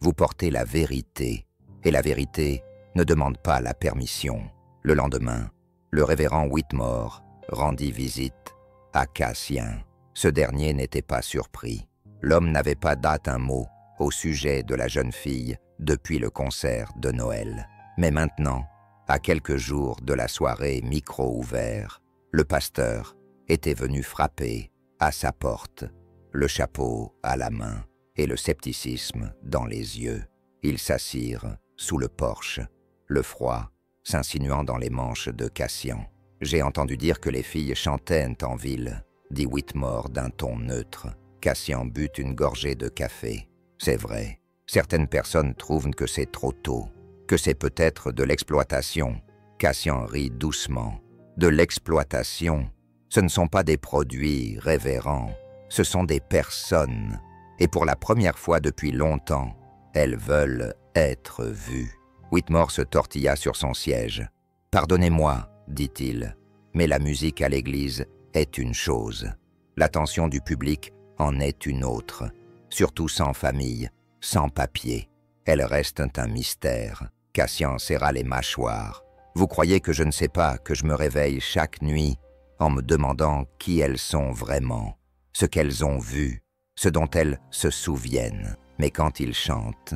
vous portez la vérité, et la vérité ne demande pas la permission. » Le lendemain, le révérend Whitmore rendit visite à Cassien. Ce dernier n'était pas surpris. L'homme n'avait pas dit un mot au sujet de la jeune fille depuis le concert de Noël. Mais maintenant, à quelques jours de la soirée micro ouvert, le pasteur était venu frapper à sa porte, le chapeau à la main et le scepticisme dans les yeux. Ils s'assirent sous le porche, le froid s'insinuant dans les manches de Cassien. « J'ai entendu dire que les filles chantaient en ville, » dit Whitmore d'un ton neutre. Cassien but une gorgée de café. « C'est vrai, certaines personnes trouvent que c'est trop tôt, que c'est peut-être de l'exploitation. » Cassien rit doucement. « De l'exploitation, ce ne sont pas des produits révérends, ce sont des personnes. Et pour la première fois depuis longtemps, elles veulent être vues. » Whitmore se tortilla sur son siège. « Pardonnez-moi, dit-il, mais la musique à l'église est une chose. L'attention du public en est une autre, surtout sans famille, sans papier. Elle reste un mystère. » Cassien serra les mâchoires. « Vous croyez que je ne sais pas que je me réveille chaque nuit en me demandant qui elles sont vraiment, ce qu'elles ont vu, ce dont elles se souviennent. » Mais quand il chante,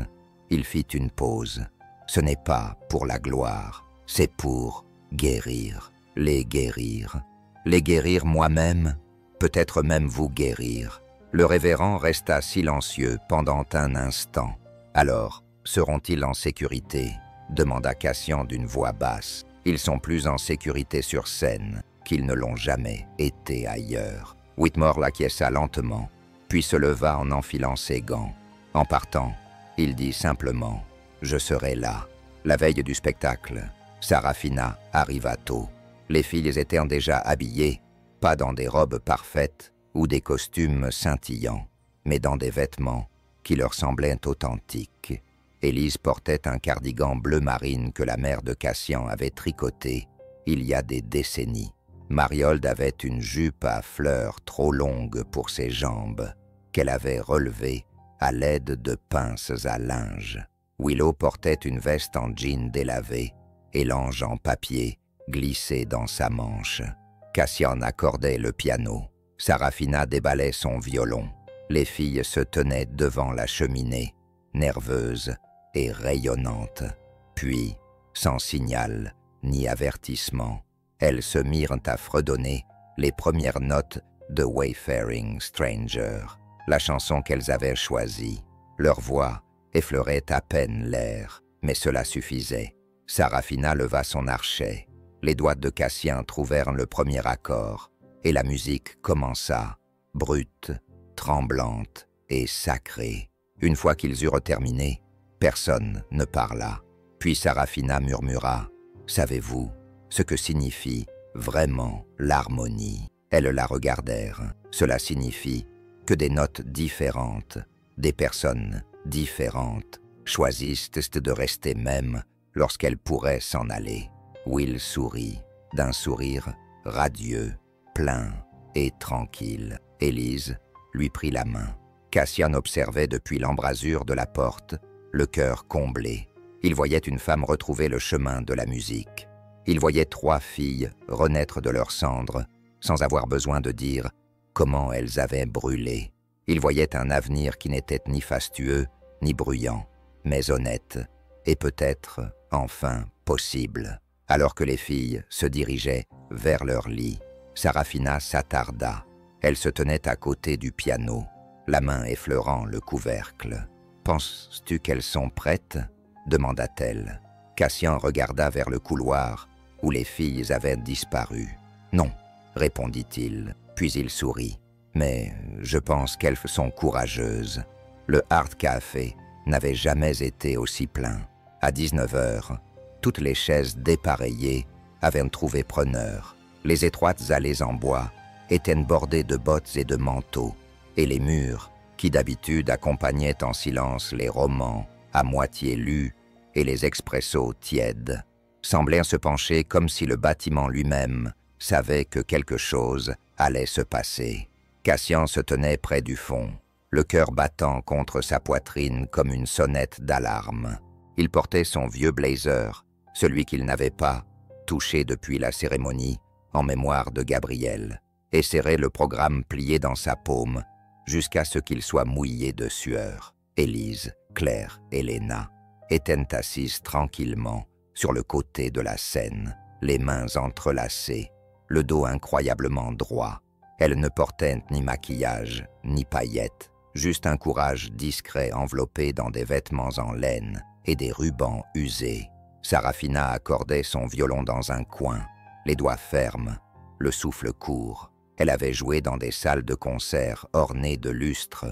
il fit une pause. « Ce n'est pas pour la gloire, c'est pour guérir, les guérir. Les guérir moi-même, peut-être même vous guérir. » Le révérend resta silencieux pendant un instant. « Alors, seront-ils en sécurité ?» demanda Cassien d'une voix basse. « Ils sont plus en sécurité sur scène qu'ils ne l'ont jamais été ailleurs. » Whitmore l'acquiesça lentement, puis se leva en enfilant ses gants. En partant, il dit simplement « Je serai là. » La veille du spectacle, Sarafina arriva tôt. Les filles étaient déjà habillées, pas dans des robes parfaites ou des costumes scintillants, mais dans des vêtements qui leur semblaient authentiques. Élise portait un cardigan bleu marine que la mère de Cassien avait tricoté il y a des décennies. Mariold avait une jupe à fleurs trop longue pour ses jambes, qu'elle avait relevée à l'aide de pinces à linge. Willow portait une veste en jean délavé et l'ange en papier glissé dans sa manche. Cassien accordait le piano. Sarafina déballait son violon. Les filles se tenaient devant la cheminée, nerveuses et rayonnantes. Puis, sans signal ni avertissement, elles se mirent à fredonner les premières notes de Wayfaring Stranger, la chanson qu'elles avaient choisie. Leur voix effleurait à peine l'air, mais cela suffisait. Sarafina leva son archet. Les doigts de Cassien trouvèrent le premier accord, et la musique commença, brute, tremblante et sacrée. Une fois qu'ils eurent terminé, personne ne parla. Puis Sarafina murmura « Savez-vous ce que signifie vraiment l'harmonie ?» Elles la regardèrent. Cela signifie que des notes différentes, des personnes différentes, choisissent de rester même lorsqu'elles pourraient s'en aller. Will sourit, d'un sourire radieux, plein et tranquille. Élise lui prit la main. Cassien observait depuis l'embrasure de la porte, le cœur comblé. Il voyait une femme retrouver le chemin de la musique. Il voyait 3 filles renaître de leurs cendres, sans avoir besoin de dire comment elles avaient brûlé. Il voyait un avenir qui n'était ni fastueux, ni bruyant, mais honnête, et peut-être, enfin, possible. Alors que les filles se dirigeaient vers leur lit, Sarafina s'attarda. Elle se tenait à côté du piano, la main effleurant le couvercle. « Penses-tu qu'elles sont prêtes ?» demanda-t-elle. Cassian regarda vers le couloir où les filles avaient disparu. « Non, répondit-il, puis il sourit. Mais je pense qu'elles sont courageuses. Le Art Café n'avait jamais été aussi plein. À 19h, toutes les chaises dépareillées avaient trouvé preneur. Les étroites allées en bois étaient bordées de bottes et de manteaux, et les murs, qui d'habitude accompagnaient en silence les romans à moitié lus et les expressos tièdes, semblaient se pencher comme si le bâtiment lui-même savait que quelque chose allait se passer. Cassian se tenait près du fond, le cœur battant contre sa poitrine comme une sonnette d'alarme. Il portait son vieux blazer, celui qu'il n'avait pas touché depuis la cérémonie, en mémoire de Gabriel, et serrait le programme plié dans sa paume jusqu'à ce qu'il soit mouillé de sueur. Élise, Claire et Léna étaient assises tranquillement sur le côté de la scène, les mains entrelacées, le dos incroyablement droit. Elles ne portaient ni maquillage, ni paillettes, juste un courage discret enveloppé dans des vêtements en laine et des rubans usés. Sarafina accordait son violon dans un coin, les doigts fermes, le souffle court. Elle avait joué dans des salles de concert ornées de lustres,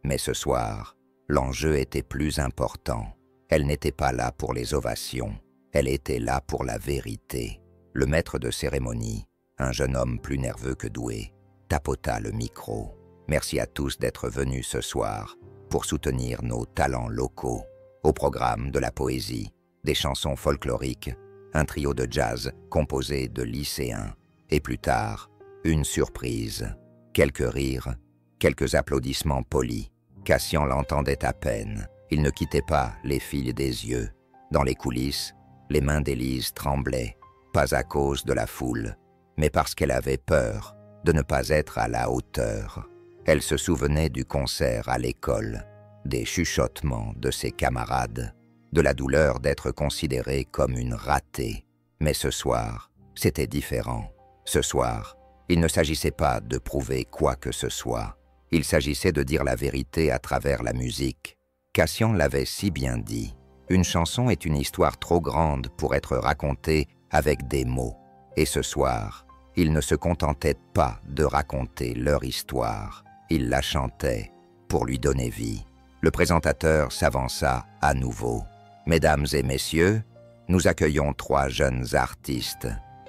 mais ce soir, l'enjeu était plus important. Elle n'était pas là pour les ovations, elle était là pour la vérité. Le maître de cérémonie, un jeune homme plus nerveux que doué, tapota le micro. « Merci à tous d'être venus ce soir pour soutenir nos talents locaux. Au programme de la poésie, des chansons folkloriques, un trio de jazz composé de lycéens, et plus tard, une surprise. Quelques rires, quelques applaudissements polis. Cassian l'entendait à peine. Il ne quittait pas les filles des yeux. Dans les coulisses, les mains d'Élise tremblaient, pas à cause de la foule, mais parce qu'elle avait peur de ne pas être à la hauteur. Elle se souvenait du concert à l'école, des chuchotements de ses camarades, de la douleur d'être considérée comme une ratée. Mais ce soir, c'était différent. Ce soir, il ne s'agissait pas de prouver quoi que ce soit. Il s'agissait de dire la vérité à travers la musique. Cassian l'avait si bien dit. Une chanson est une histoire trop grande pour être racontée avec des mots. Et ce soir, ils ne se contentaient pas de raconter leur histoire. Ils la chantaient pour lui donner vie. Le présentateur s'avança à nouveau. « Mesdames et messieurs, nous accueillons 3 jeunes artistes.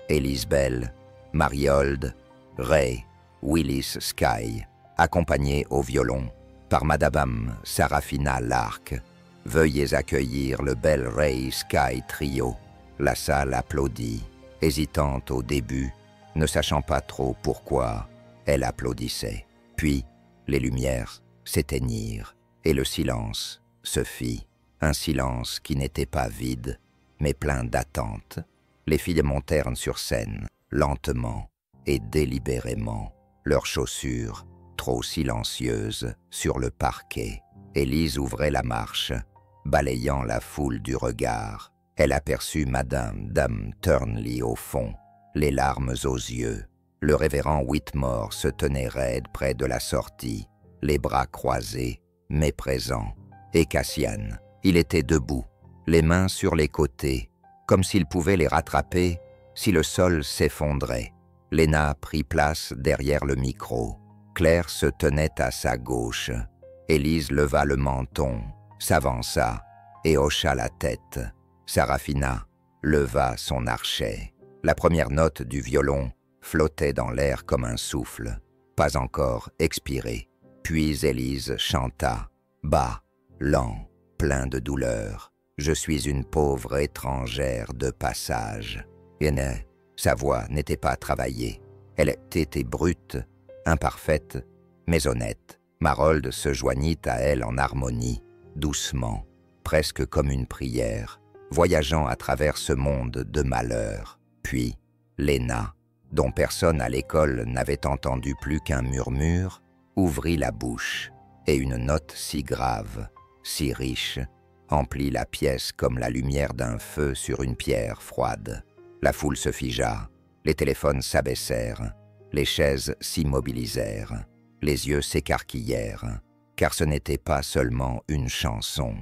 Élise Bell, Mariold, Ray, Willis Sky, accompagnés au violon par Madame Sarafina Lark. Veuillez accueillir le Bell Ray Sky Trio. » La salle applaudit, hésitante au début, ne sachant pas trop pourquoi elle applaudissait. Puis, les lumières s'éteignirent et le silence se fit. Un silence qui n'était pas vide, mais plein d'attente. Les filles montèrent sur scène, lentement et délibérément, leurs chaussures, trop silencieuses, sur le parquet. Élise ouvrait la marche, balayant la foule du regard. Elle aperçut Madame Dame Turnley au fond, les larmes aux yeux. Le révérend Whitmore se tenait raide près de la sortie, les bras croisés, méprisant. Et Cassian, il était debout, les mains sur les côtés, comme s'il pouvait les rattraper si le sol s'effondrait. Léna prit place derrière le micro. Claire se tenait à sa gauche. Élise leva le menton, s'avança et hocha la tête. Sarafina leva son archet. La première note du violon flottait dans l'air comme un souffle, pas encore expiré. Puis Élise chanta, bas, lent, plein de douleur. « Je suis une pauvre étrangère de passage. » Sa voix n'était pas travaillée. Elle était brute, imparfaite, mais honnête. Marold se joignit à elle en harmonie, doucement, presque comme une prière, voyageant à travers ce monde de malheur. Puis, Léna, dont personne à l'école n'avait entendu plus qu'un murmure, ouvrit la bouche, et une note si grave, si riche, emplit la pièce comme la lumière d'un feu sur une pierre froide. La foule se figea, les téléphones s'abaissèrent, les chaises s'immobilisèrent, les yeux s'écarquillèrent, car ce n'était pas seulement une chanson,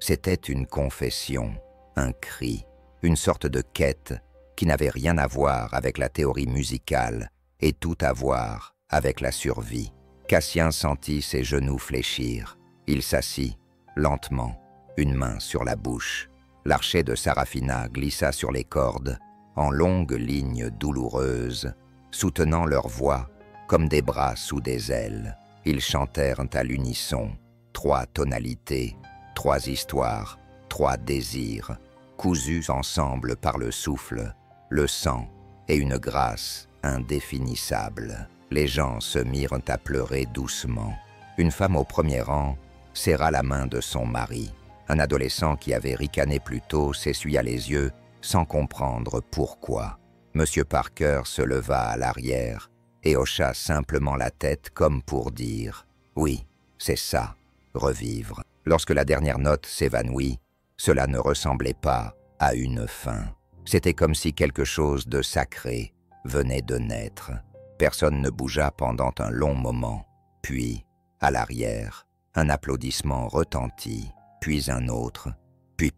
C'était une confession, un cri, une sorte de quête qui n'avait rien à voir avec la théorie musicale et tout à voir avec la survie. Cassien sentit ses genoux fléchir. Il s'assit, lentement, une main sur la bouche. L'archet de Sarafina glissa sur les cordes, en longues lignes douloureuses, soutenant leur voix comme des bras sous des ailes. Ils chantèrent à l'unisson, 3 tonalités, 3 histoires, 3 désirs, cousus ensemble par le souffle, le sang et une grâce indéfinissable. Les gens se mirent à pleurer doucement. Une femme au premier rang serra la main de son mari. Un adolescent qui avait ricané plus tôt s'essuya les yeux sans comprendre pourquoi. Monsieur Parker se leva à l'arrière et hocha simplement la tête comme pour dire « Oui, c'est ça, revivre ». Lorsque la dernière note s'évanouit, cela ne ressemblait pas à une fin. C'était comme si quelque chose de sacré venait de naître. Personne ne bougea pendant un long moment. Puis, à l'arrière, un applaudissement retentit, puis un autre, puis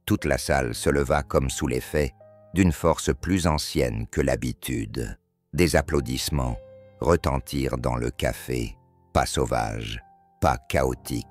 toute la salle se leva comme sous l'effet d'une force plus ancienne que l'habitude. Des applaudissements retentirent dans le café, pas sauvages, pas chaotiques,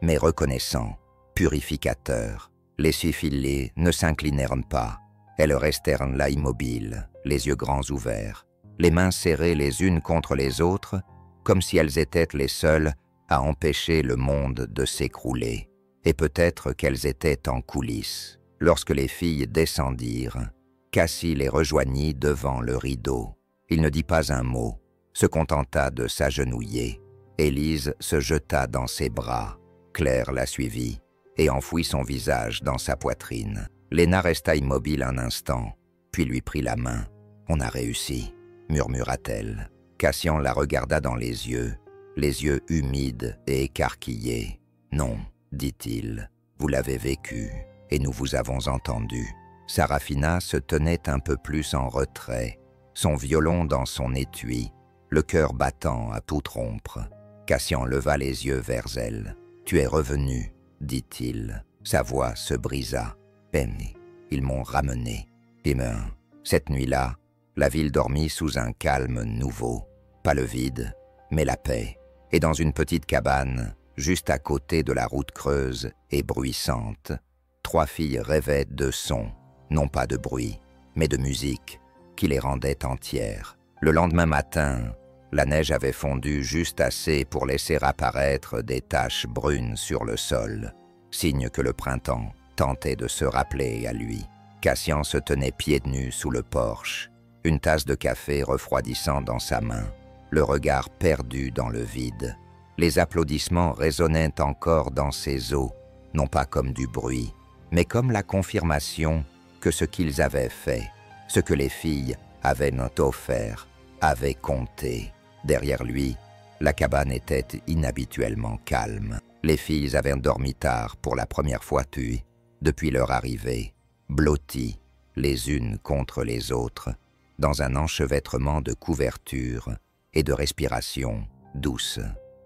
mais reconnaissants, purificateurs. Les syphilées ne s'inclinèrent pas. Elles restèrent là immobiles, les yeux grands ouverts, les mains serrées les unes contre les autres, comme si elles étaient les seules à empêcher le monde de s'écrouler. Et peut-être qu'elles étaient en coulisses. Lorsque les filles descendirent, Cassie les rejoignit devant le rideau. Il ne dit pas un mot, se contenta de s'agenouiller. Élise se jeta dans ses bras. Claire la suivit et enfouit son visage dans sa poitrine. Léna resta immobile un instant, puis lui prit la main. « On a réussi », murmura-t-elle. Cassian la regarda dans les yeux humides et écarquillés. « Non », dit-il, « vous l'avez vécu, et nous vous avons entendu. » Sarafina se tenait un peu plus en retrait, son violon dans son étui, le cœur battant à tout rompre. Cassian leva les yeux vers elle. « Tu es revenu, » dit-il. Sa voix se brisa. « Penny, ils m'ont ramené. » Et bien, cette nuit-là, la ville dormit sous un calme nouveau. Pas le vide, mais la paix. Et dans une petite cabane, juste à côté de la route creuse et bruissante, 3 filles rêvaient de sons, non pas de bruit, mais de musique, qui les rendait entières. Le lendemain matin, la neige avait fondu juste assez pour laisser apparaître des taches brunes sur le sol, signe que le printemps tentait de se rappeler à lui. Cassian se tenait pieds nus sous le porche, une tasse de café refroidissant dans sa main, le regard perdu dans le vide. Les applaudissements résonnaient encore dans ses os, non pas comme du bruit, mais comme la confirmation que ce qu'ils avaient fait, ce que les filles avaient offert, avait compté. Derrière lui, la cabane était inhabituellement calme. Les filles avaient dormi tard pour la première fois depuis leur arrivée, blotties les unes contre les autres, dans un enchevêtrement de couvertures et de respiration douce.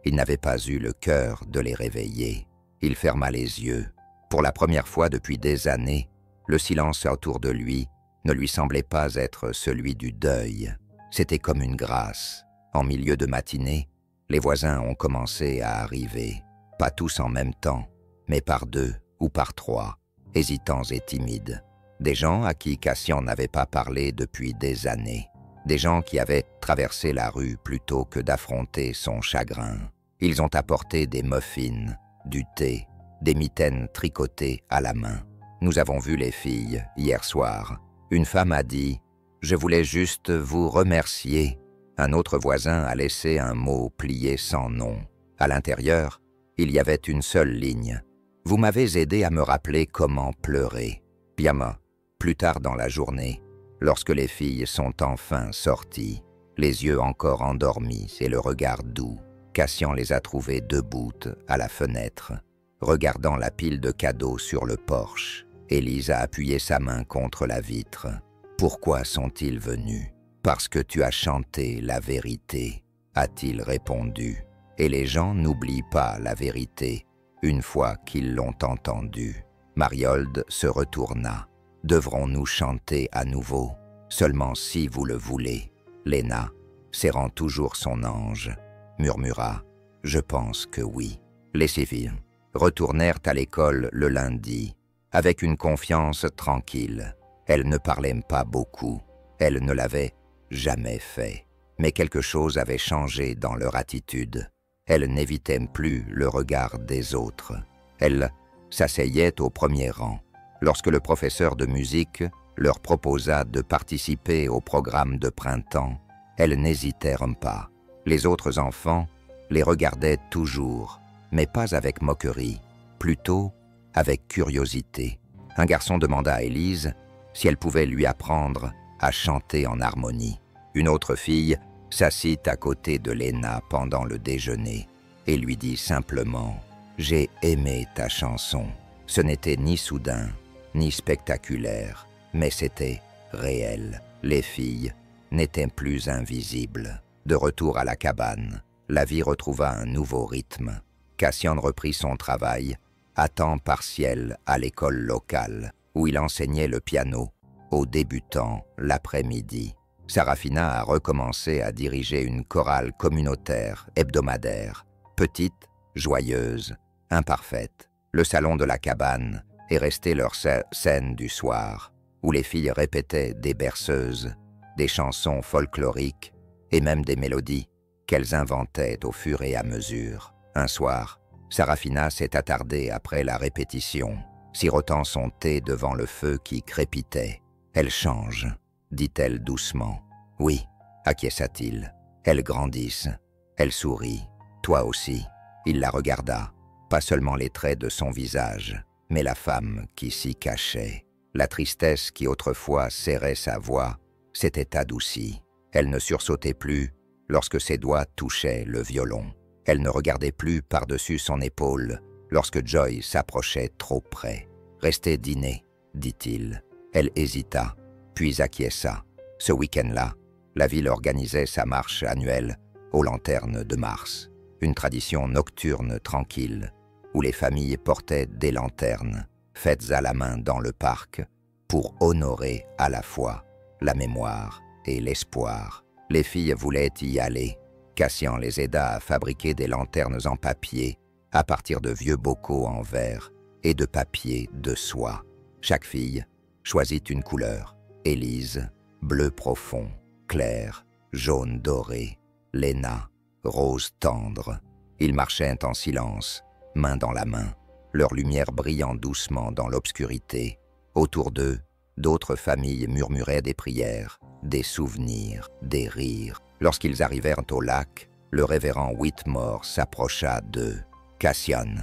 Il n'avait pas eu le cœur de les réveiller. Il ferma les yeux. Pour la première fois depuis des années, le silence autour de lui ne lui semblait pas être celui du deuil. C'était comme une grâce. En milieu de matinée, les voisins ont commencé à arriver. Pas tous en même temps, mais par 2 ou par 3, hésitants et timides. Des gens à qui Cassian n'avait pas parlé depuis des années. Des gens qui avaient traversé la rue plutôt que d'affronter son chagrin. Ils ont apporté des muffins, du thé, des mitaines tricotées à la main. Nous avons vu les filles hier soir. Une femme a dit « Je voulais juste vous remercier ». Un autre voisin a laissé un mot plié sans nom. À l'intérieur, il y avait une seule ligne. « Vous m'avez aidé à me rappeler comment pleurer ». Bien, plus tard dans la journée, lorsque les filles sont enfin sorties, les yeux encore endormis et le regard doux, Cassian les a trouvées debout à la fenêtre, regardant la pile de cadeaux sur le porche. Élise a appuyé sa main contre la vitre. « Pourquoi sont-ils venus ? » « Parce que tu as chanté la vérité, a-t-il répondu. Et les gens n'oublient pas la vérité, Une fois qu'ils l'ont entendu, Mariold se retourna. « Devrons-nous chanter à nouveau? Seulement si vous le voulez. » Léna, serrant toujours son ange, murmura « Je pense que oui. » Les civils retournèrent à l'école le lundi, avec une confiance tranquille. Elle ne parlait pas beaucoup, elle ne l'avait jamais fait. Mais quelque chose avait changé dans leur attitude. Elle n'évitait plus le regard des autres. Elle s'asseyait au premier rang. Lorsque le professeur de musique leur proposa de participer au programme de printemps, elles n'hésitèrent pas. Les autres enfants les regardaient toujours, mais pas avec moquerie, plutôt avec curiosité. Un garçon demanda à Élise si elle pouvait lui apprendre à chanter en harmonie. Une autre fille s'assit à côté de Léna pendant le déjeuner et lui dit simplement « J'ai aimé ta chanson. » Ce n'était ni soudain, ni spectaculaire, mais c'était réel. Les filles n'étaient plus invisibles. De retour à la cabane, la vie retrouva un nouveau rythme. Cassian reprit son travail à temps partiel à l'école locale, où il enseignait le piano aux débutants l'après-midi. Sarafina a recommencé à diriger une chorale communautaire hebdomadaire, petite, joyeuse, imparfaite. Le salon de la cabane est resté leur scène du soir, où les filles répétaient des berceuses, des chansons folkloriques et même des mélodies qu'elles inventaient au fur et à mesure. Un soir, Sarafina s'est attardée après la répétition, sirotant son thé devant le feu qui crépitait. « Elle change », dit-elle doucement. « Oui », acquiesça-t-il. « Elles grandissent. » Elle sourit. « Toi aussi. » Il la regarda. Pas seulement les traits de son visage, mais la femme qui s'y cachait. La tristesse qui autrefois serrait sa voix s'était adoucie. Elle ne sursautait plus lorsque ses doigts touchaient le violon. Elle ne regardait plus par-dessus son épaule lorsque Joy s'approchait trop près. « Restez dîner, » dit-il. Elle hésita, puis acquiesça. Ce week-end-là, la ville organisait sa marche annuelle aux lanternes de Mars, une tradition nocturne tranquille, où les familles portaient des lanternes, faites à la main dans le parc, pour honorer à la fois la mémoire et l'espoir. Les filles voulaient y aller. Cassian les aida à fabriquer des lanternes en papier, à partir de vieux bocaux en verre et de papier de soie. Chaque fille choisit une couleur. Élise, bleu profond, clair, jaune doré. Léna, rose tendre. Ils marchaient en silence, main dans la main, leur lumière brillant doucement dans l'obscurité. Autour d'eux, d'autres familles murmuraient des prières, des souvenirs, des rires. Lorsqu'ils arrivèrent au lac, le révérend Whitmore s'approcha d'eux. « Cassian »,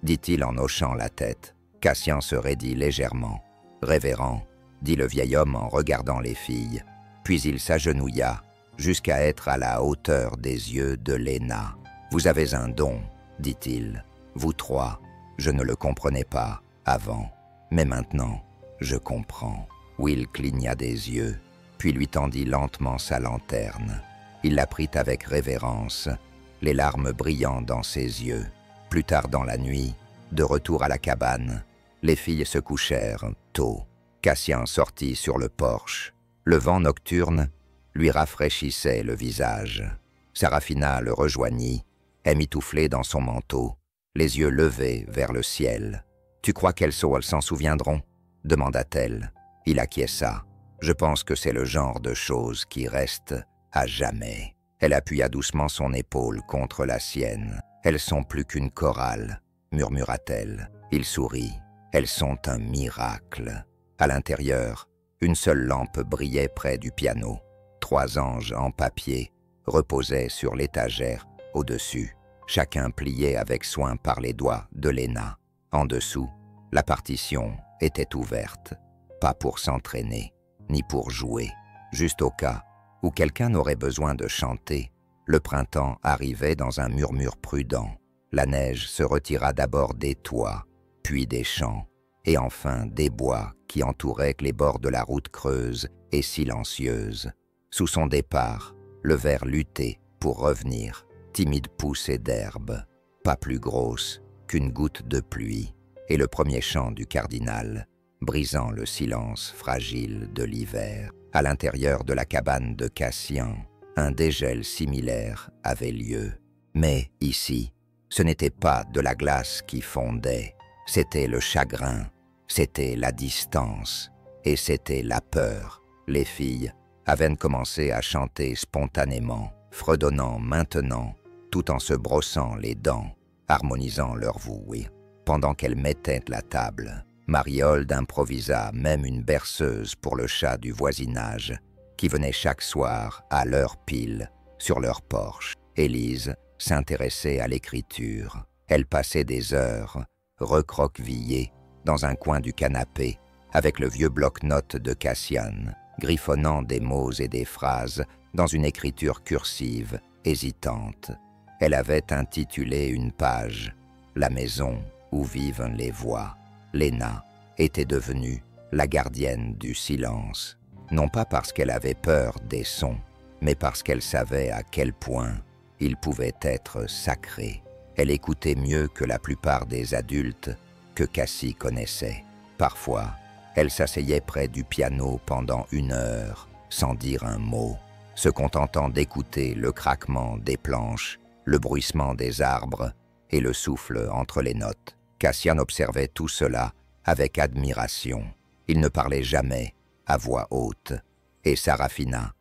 dit-il en hochant la tête. Cassian se raidit légèrement. « Révérend », dit le vieil homme en regardant les filles. Puis il s'agenouilla jusqu'à être à la hauteur des yeux de Léna. « Vous avez un don, » dit-il. « Vous trois, je ne le comprenais pas avant, mais maintenant, je comprends. » Will cligna des yeux, puis lui tendit lentement sa lanterne. Il la prit avec révérence, les larmes brillant dans ses yeux. Plus tard dans la nuit, de retour à la cabane, les filles se couchèrent tôt. Cassian sortit sur le porche. Le vent nocturne lui rafraîchissait le visage. Sarafina le rejoignit, émitouflée dans son manteau, les yeux levés vers le ciel. « Tu crois qu'elles s'en souviendront ?» demanda-t-elle. Il acquiesça. « Je pense que c'est le genre de choses qui reste à jamais. » Elle appuya doucement son épaule contre la sienne. « Elles sont plus qu'une chorale, » murmura-t-elle. Il sourit. « Elles sont un miracle. » À l'intérieur, une seule lampe brillait près du piano. 3 anges en papier reposaient sur l'étagère au-dessus. Chacun plié avec soin par les doigts de Léna. En dessous, la partition était ouverte, pas pour s'entraîner, ni pour jouer, juste au cas où quelqu'un n'aurait besoin de chanter. Le printemps arrivait dans un murmure prudent. La neige se retira d'abord des toits, puis des champs, et enfin des bois qui entouraient les bords de la route creuse et silencieuse. Sous son départ, le ver luttait pour revenir, timide poussée d'herbe, pas plus grosse qu'une goutte de pluie et le premier chant du cardinal, brisant le silence fragile de l'hiver. À l'intérieur de la cabane de Cassian, un dégel similaire avait lieu. Mais ici, ce n'était pas de la glace qui fondait, c'était le chagrin, c'était la distance et c'était la peur. Les filles avaient commencé à chanter spontanément, fredonnant maintenant, tout en se brossant les dents, harmonisant leur voix. Pendant qu'elles mettaient la table, Mariold improvisa même une berceuse pour le chat du voisinage, qui venait chaque soir, à l'heure pile, sur leur porche. Élise s'intéressait à l'écriture. Elle passait des heures, recroquevillée, dans un coin du canapé, avec le vieux bloc-notes de Cassian, griffonnant des mots et des phrases dans une écriture cursive, hésitante. Elle avait intitulé une page « La maison où vivent les voix ». Léna était devenue la gardienne du silence, non pas parce qu'elle avait peur des sons, mais parce qu'elle savait à quel point ils pouvaient être sacrés. Elle écoutait mieux que la plupart des adultes que Cassie connaissait. Parfois, elle s'asseyait près du piano pendant 1 heure, sans dire un mot, se contentant d'écouter le craquement des planches, le bruissement des arbres et le souffle entre les notes. Cassian observait tout cela avec admiration. Il ne parlait jamais à voix haute. Et Sarafina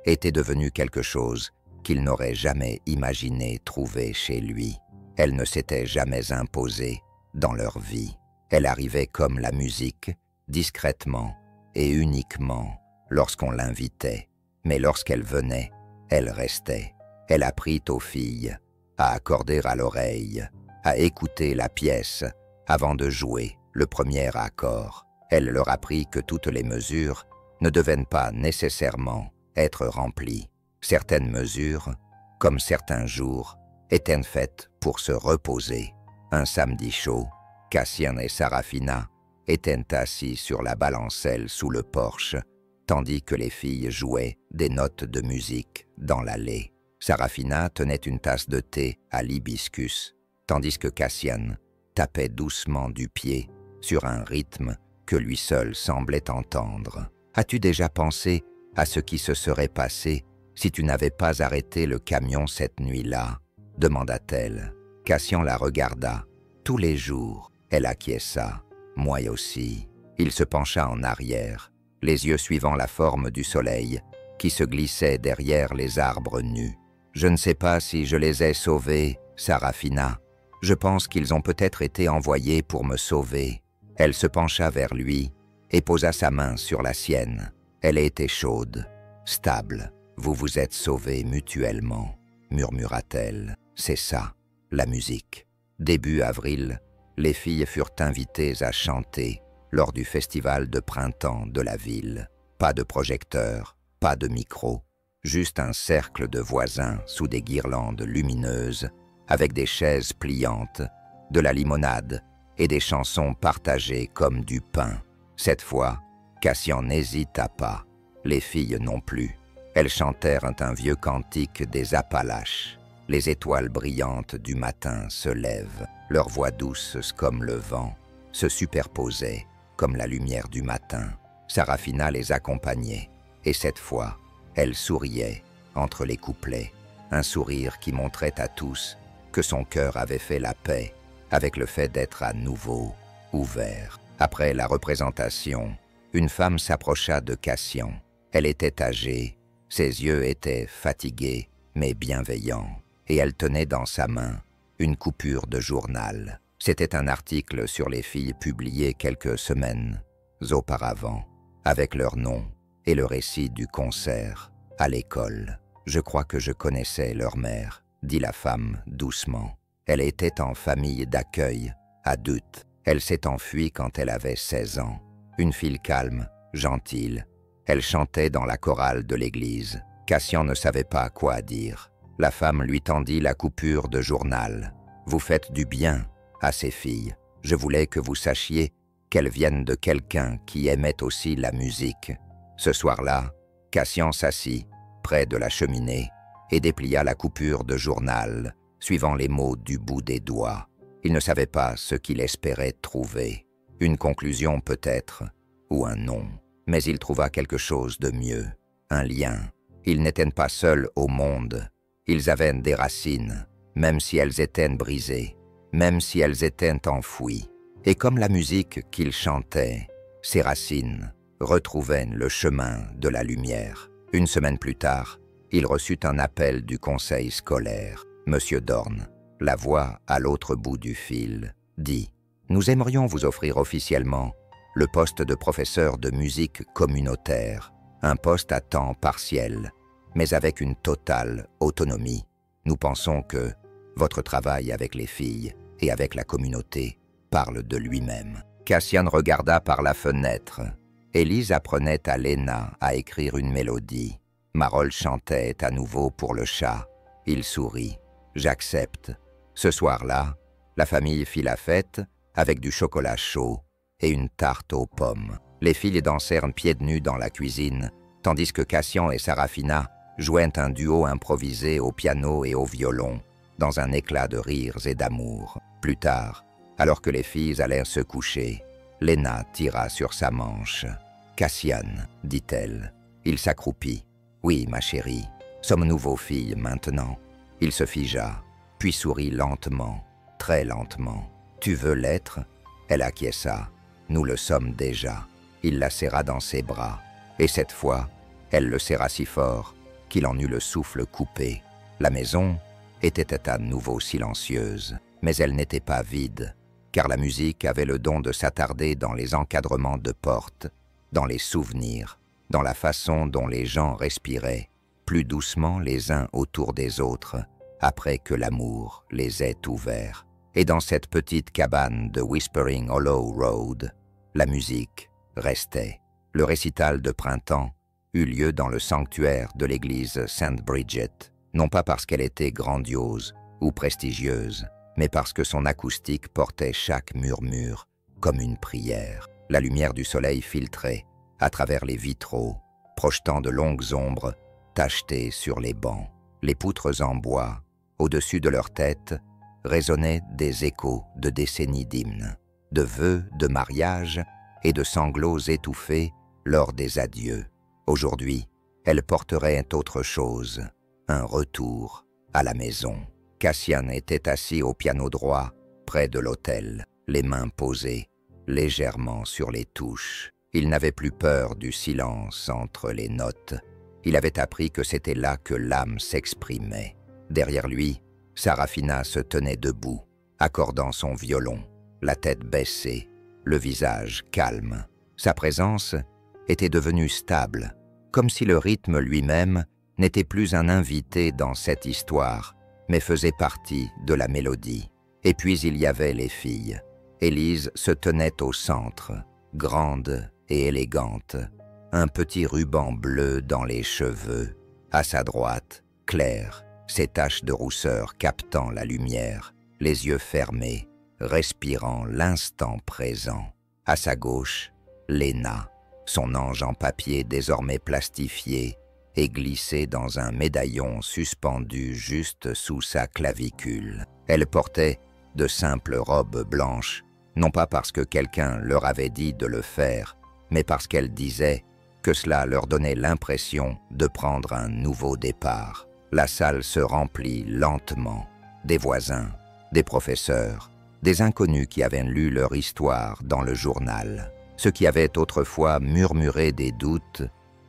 était devenue quelque chose qu'il n'aurait jamais imaginé trouver chez lui. Elle ne s'était jamais imposée dans leur vie. Elle arrivait comme la musique, discrètement et uniquement lorsqu'on l'invitait. Mais lorsqu'elle venait, elle restait. Elle apprit aux filles à accorder à l'oreille, à écouter la pièce avant de jouer le premier accord. Elle leur apprit que toutes les mesures ne devaient pas nécessairement être remplies. Certaines mesures, comme certains jours, étaient faites pour se reposer. Un samedi chaud, Cassian et Sarafina étaient assis sur la balancelle sous le porche, tandis que les filles jouaient des notes de musique dans l'allée. Sarafina tenait une tasse de thé à l'hibiscus, tandis que Cassian tapait doucement du pied sur un rythme que lui seul semblait entendre. « As-tu déjà pensé à ce qui se serait passé si tu n'avais pas arrêté le camion cette nuit-là » demanda-t-elle. Cassian la regarda. Tous les jours, elle acquiesça. « Moi aussi. » Il se pencha en arrière, les yeux suivant la forme du soleil qui se glissait derrière les arbres nus. « Je ne sais pas si je les ai sauvés, Sarafina. Je pense qu'ils ont peut-être été envoyés pour me sauver. » Elle se pencha vers lui et posa sa main sur la sienne. Elle était chaude, stable. « Vous vous êtes sauvés mutuellement, » murmura-t-elle. « C'est ça, la musique. » Début avril, les filles furent invitées à chanter lors du festival de printemps de la ville. Pas de projecteur, pas de micro, juste un cercle de voisins sous des guirlandes lumineuses, avec des chaises pliantes, de la limonade et des chansons partagées comme du pain. Cette fois, Cassian n'hésita pas, les filles non plus. Elles chantèrent un vieux cantique des Appalaches. Les étoiles brillantes du matin se lèvent, leurs voix douces comme le vent se superposaient comme la lumière du matin. Sarafina les accompagnait, et cette fois, elle souriait entre les couplets, un sourire qui montrait à tous que son cœur avait fait la paix avec le fait d'être à nouveau ouvert. Après la représentation, une femme s'approcha de Cassian. Elle était âgée, ses yeux étaient fatigués mais bienveillants, et elle tenait dans sa main une coupure de journal. C'était un article sur les filles publié quelques semaines auparavant, avec leur nom et le récit du concert à l'école. « Je crois que je connaissais leur mère, » dit la femme doucement. Elle était en famille d'accueil, à Dut. Elle s'est enfuie quand elle avait 16 ans. Une fille calme, gentille. Elle chantait dans la chorale de l'église. Cassian ne savait pas quoi dire. La femme lui tendit la coupure de journal. « Vous faites du bien à ces filles. Je voulais que vous sachiez qu'elles viennent de quelqu'un qui aimait aussi la musique. » Ce soir-là, Cassian s'assit près de la cheminée et déplia la coupure de journal, suivant les mots du bout des doigts. Il ne savait pas ce qu'il espérait trouver. Une conclusion peut-être, ou un non. Mais il trouva quelque chose de mieux, un lien. Ils n'étaient pas seuls au monde. Ils avaient des racines, même si elles étaient brisées, même si elles étaient enfouies. Et comme la musique qu'ils chantaient, ces racines retrouvaient le chemin de la lumière. Une semaine plus tard, il reçut un appel du conseil scolaire. Monsieur Dorn, la voix à l'autre bout du fil, dit « Nous aimerions vous offrir officiellement le poste de professeur de musique communautaire, un poste à temps partiel, mais avec une totale autonomie. Nous pensons que votre travail avec les filles et avec la communauté parle de lui-même. » Cassian regarda par la fenêtre. Élise apprenait à Léna à écrire une mélodie. Marolles chantait à nouveau pour le chat. Il sourit. « J'accepte. » Ce soir-là, la famille fit la fête avec du chocolat chaud et une tarte aux pommes. Les filles dansèrent pieds nus dans la cuisine, tandis que Cassian et Sarafina jouaient un duo improvisé au piano et au violon, dans un éclat de rires et d'amour. Plus tard, alors que les filles allèrent se coucher, Léna tira sur sa manche. « Cassian, dit-elle. » Il s'accroupit. « Oui, ma chérie, sommes-nous vos filles maintenant ?» Il se figea, puis sourit lentement, très lentement. « Tu veux l'être ?» Elle acquiesça. « Nous le sommes déjà. » Il la serra dans ses bras, et cette fois, elle le serra si fort qu'il en eut le souffle coupé. La maison était à nouveau silencieuse, mais elle n'était pas vide, car la musique avait le don de s'attarder dans les encadrements de portes, dans les souvenirs, dans la façon dont les gens respiraient, plus doucement les uns autour des autres, après que l'amour les ait ouverts. Et dans cette petite cabane de Whispering Hollow Road, la musique restait. Le récital de printemps eut lieu dans le sanctuaire de l'église Saint Bridget, non pas parce qu'elle était grandiose ou prestigieuse, mais parce que son acoustique portait chaque murmure comme une prière. La lumière du soleil filtrait à travers les vitraux, projetant de longues ombres tachetées sur les bancs. Les poutres en bois, au-dessus de leurs têtes, résonnaient des échos de décennies d'hymnes, de vœux de mariage et de sanglots étouffés lors des adieux. Aujourd'hui, elles porteraient autre chose, un retour à la maison. Cassian était assis au piano droit, près de l'autel, les mains posées légèrement sur les touches. Il n'avait plus peur du silence entre les notes. Il avait appris que c'était là que l'âme s'exprimait. Derrière lui, Sarafina se tenait debout, accordant son violon, la tête baissée, le visage calme. Sa présence était devenue stable, comme si le rythme lui-même n'était plus un invité dans cette histoire, mais faisait partie de la mélodie. Et puis il y avait les filles. Élise se tenait au centre, grande et élégante, un petit ruban bleu dans les cheveux. À sa droite, Claire, ses taches de rousseur captant la lumière, les yeux fermés, respirant l'instant présent. À sa gauche, Léna, son ange en papier désormais plastifié et glissé dans un médaillon suspendu juste sous sa clavicule. Elle portait de simples robes blanches, non pas parce que quelqu'un leur avait dit de le faire, mais parce qu'elle disait que cela leur donnait l'impression de prendre un nouveau départ. La salle se remplit lentement. Des voisins, des professeurs, des inconnus qui avaient lu leur histoire dans le journal. Ceux qui avaient autrefois murmuré des doutes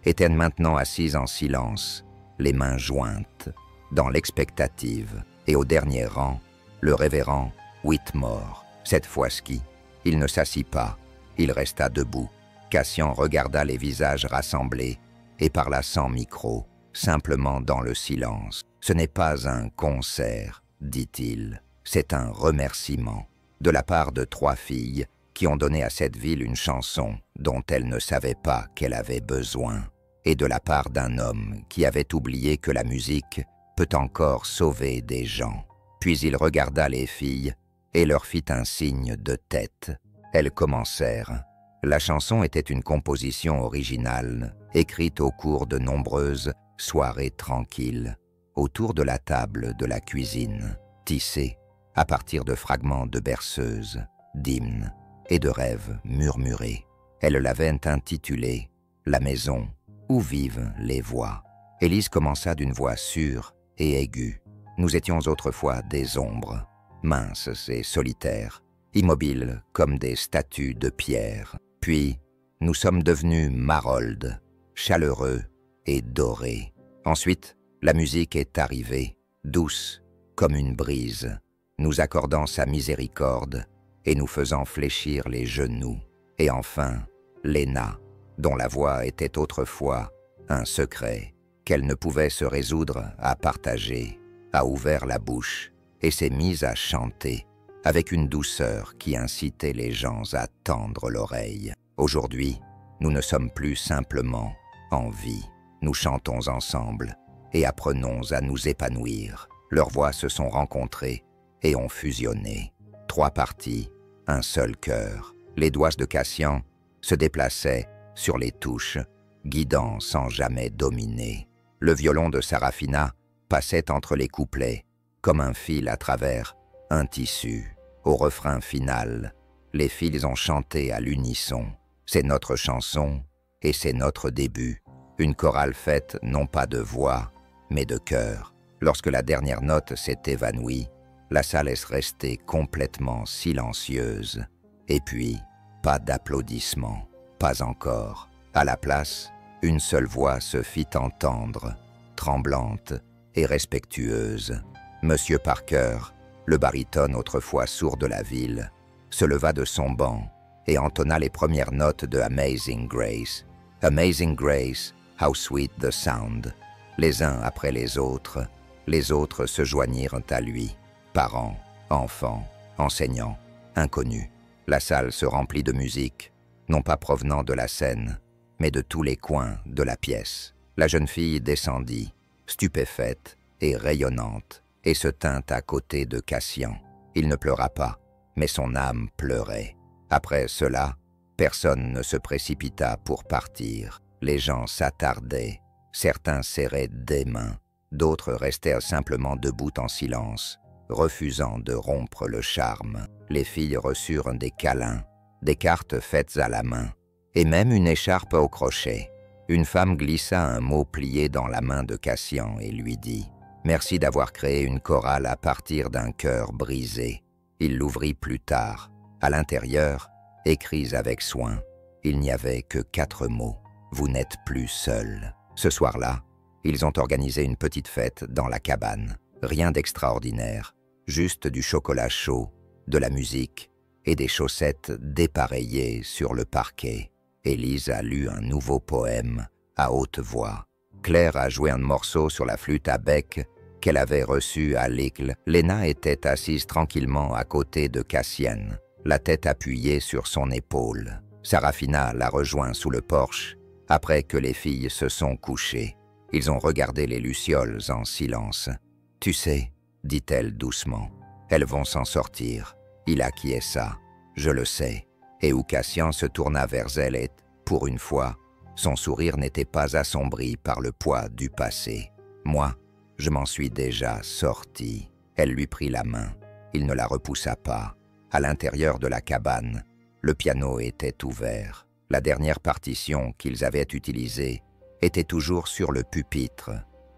étaient maintenant assis en silence, les mains jointes, dans l'expectative. Et au dernier rang, le révérend Whitmore. Cette fois-ci, il ne s'assit pas, il resta debout. Cassian regarda les visages rassemblés et parla sans micro, simplement dans le silence. « Ce n'est pas un concert, dit-il, c'est un remerciement de la part de 3 filles qui ont donné à cette ville une chanson dont elle ne savait pas qu'elle avait besoin, et de la part d'un homme qui avait oublié que la musique peut encore sauver des gens. » Puis il regarda les filles et leur fit un signe de tête. Elles commencèrent. La chanson était une composition originale, écrite au cours de nombreuses soirées tranquilles, autour de la table de la cuisine, tissée à partir de fragments de berceuses, d'hymnes et de rêves murmurés. Elle l'avait intitulée « La maison où vivent les voix ». Élise commença d'une voix sûre et aiguë. Nous étions autrefois des ombres, minces et solitaires, immobiles comme des statues de pierre. Puis, nous sommes devenus maroldes, chaleureux et dorés. Ensuite, la musique est arrivée, douce comme une brise, nous accordant sa miséricorde et nous faisant fléchir les genoux. Et enfin, Léna, dont la voix était autrefois un secret qu'elle ne pouvait se résoudre à partager, a ouvert la bouche et s'est mise à chanter avec une douceur qui incitait les gens à tendre l'oreille. Aujourd'hui, nous ne sommes plus simplement en vie. Nous chantons ensemble et apprenons à nous épanouir. Leurs voix se sont rencontrées et ont fusionné. 3 parties, un seul cœur. Les doigts de Cassian se déplaçaient sur les touches, guidant sans jamais dominer. Le violon de Sarafina passait entre les couplets, comme un fil à travers un tissu. Au refrain final, les fils ont chanté à l'unisson. C'est notre chanson et c'est notre début. Une chorale faite non pas de voix, mais de cœur. Lorsque la dernière note s'est évanouie, la salle est restée complètement silencieuse. Et puis, pas d'applaudissements, pas encore. À la place, une seule voix se fit entendre, tremblante et respectueuse. Monsieur Parker, le baryton autrefois sourd de la ville, se leva de son banc et entonna les premières notes de Amazing Grace. Amazing Grace, how sweet the sound. Les uns après les autres se joignirent à lui. Parents, enfants, enseignants, inconnus. La salle se remplit de musique, non pas provenant de la scène, mais de tous les coins de la pièce. La jeune fille descendit, stupéfaite et rayonnante, et se tint à côté de Cassian. Il ne pleura pas, mais son âme pleurait. Après cela, personne ne se précipita pour partir. Les gens s'attardaient, certains serraient des mains, d'autres restèrent simplement debout en silence, refusant de rompre le charme. Les filles reçurent des câlins, des cartes faites à la main, et même une écharpe au crochet. Une femme glissa un mot plié dans la main de Cassian et lui dit « Merci d'avoir créé une chorale à partir d'un cœur brisé ». Il l'ouvrit plus tard. À l'intérieur, écrits avec soin, il n'y avait que 4 mots. « Vous n'êtes plus seul ». Ce soir-là, ils ont organisé une petite fête dans la cabane. Rien d'extraordinaire, juste du chocolat chaud, de la musique et des chaussettes dépareillées sur le parquet. Élise a lu un nouveau poème à haute voix. Claire a joué un morceau sur la flûte à bec qu'elle avait reçu à l'Icle. Léna était assise tranquillement à côté de Cassienne, la tête appuyée sur son épaule. Sarafina l'a rejoint sous le porche après que les filles se sont couchées. Ils ont regardé les lucioles en silence. « Tu sais, » dit-elle doucement, « elles vont s'en sortir. » Il acquiesça. « Je le sais. » Et où Cassian se tourna vers elle et, pour une fois, son sourire n'était pas assombri par le poids du passé. « Moi, je m'en suis déjà sorti. » Elle lui prit la main. Il ne la repoussa pas. À l'intérieur de la cabane, le piano était ouvert. La dernière partition qu'ils avaient utilisée était toujours sur le pupitre,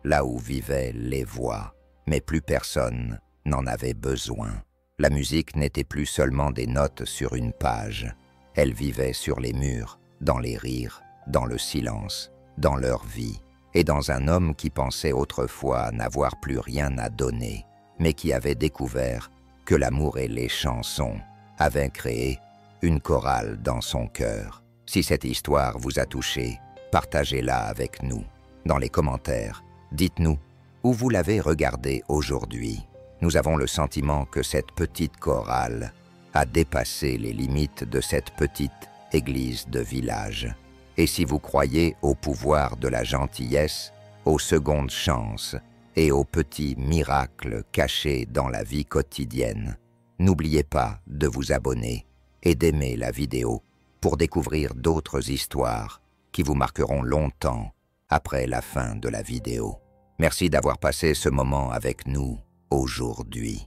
là où vivaient les voix. Mais plus personne n'en avait besoin. La musique n'était plus seulement des notes sur une page. Elle vivait sur les murs, dans les rires, dans le silence, dans leur vie, et dans un homme qui pensait autrefois n'avoir plus rien à donner, mais qui avait découvert que l'amour et les chansons avaient créé une chorale dans son cœur. Si cette histoire vous a touché, partagez-la avec nous. Dans les commentaires, dites-nous où vous l'avez regardée aujourd'hui. Nous avons le sentiment que cette petite chorale a dépassé les limites de cette petite église de village. Et si vous croyez au pouvoir de la gentillesse, aux secondes chances et aux petits miracles cachés dans la vie quotidienne, n'oubliez pas de vous abonner et d'aimer la vidéo pour découvrir d'autres histoires qui vous marqueront longtemps après la fin de la vidéo. Merci d'avoir passé ce moment avec nous aujourd'hui.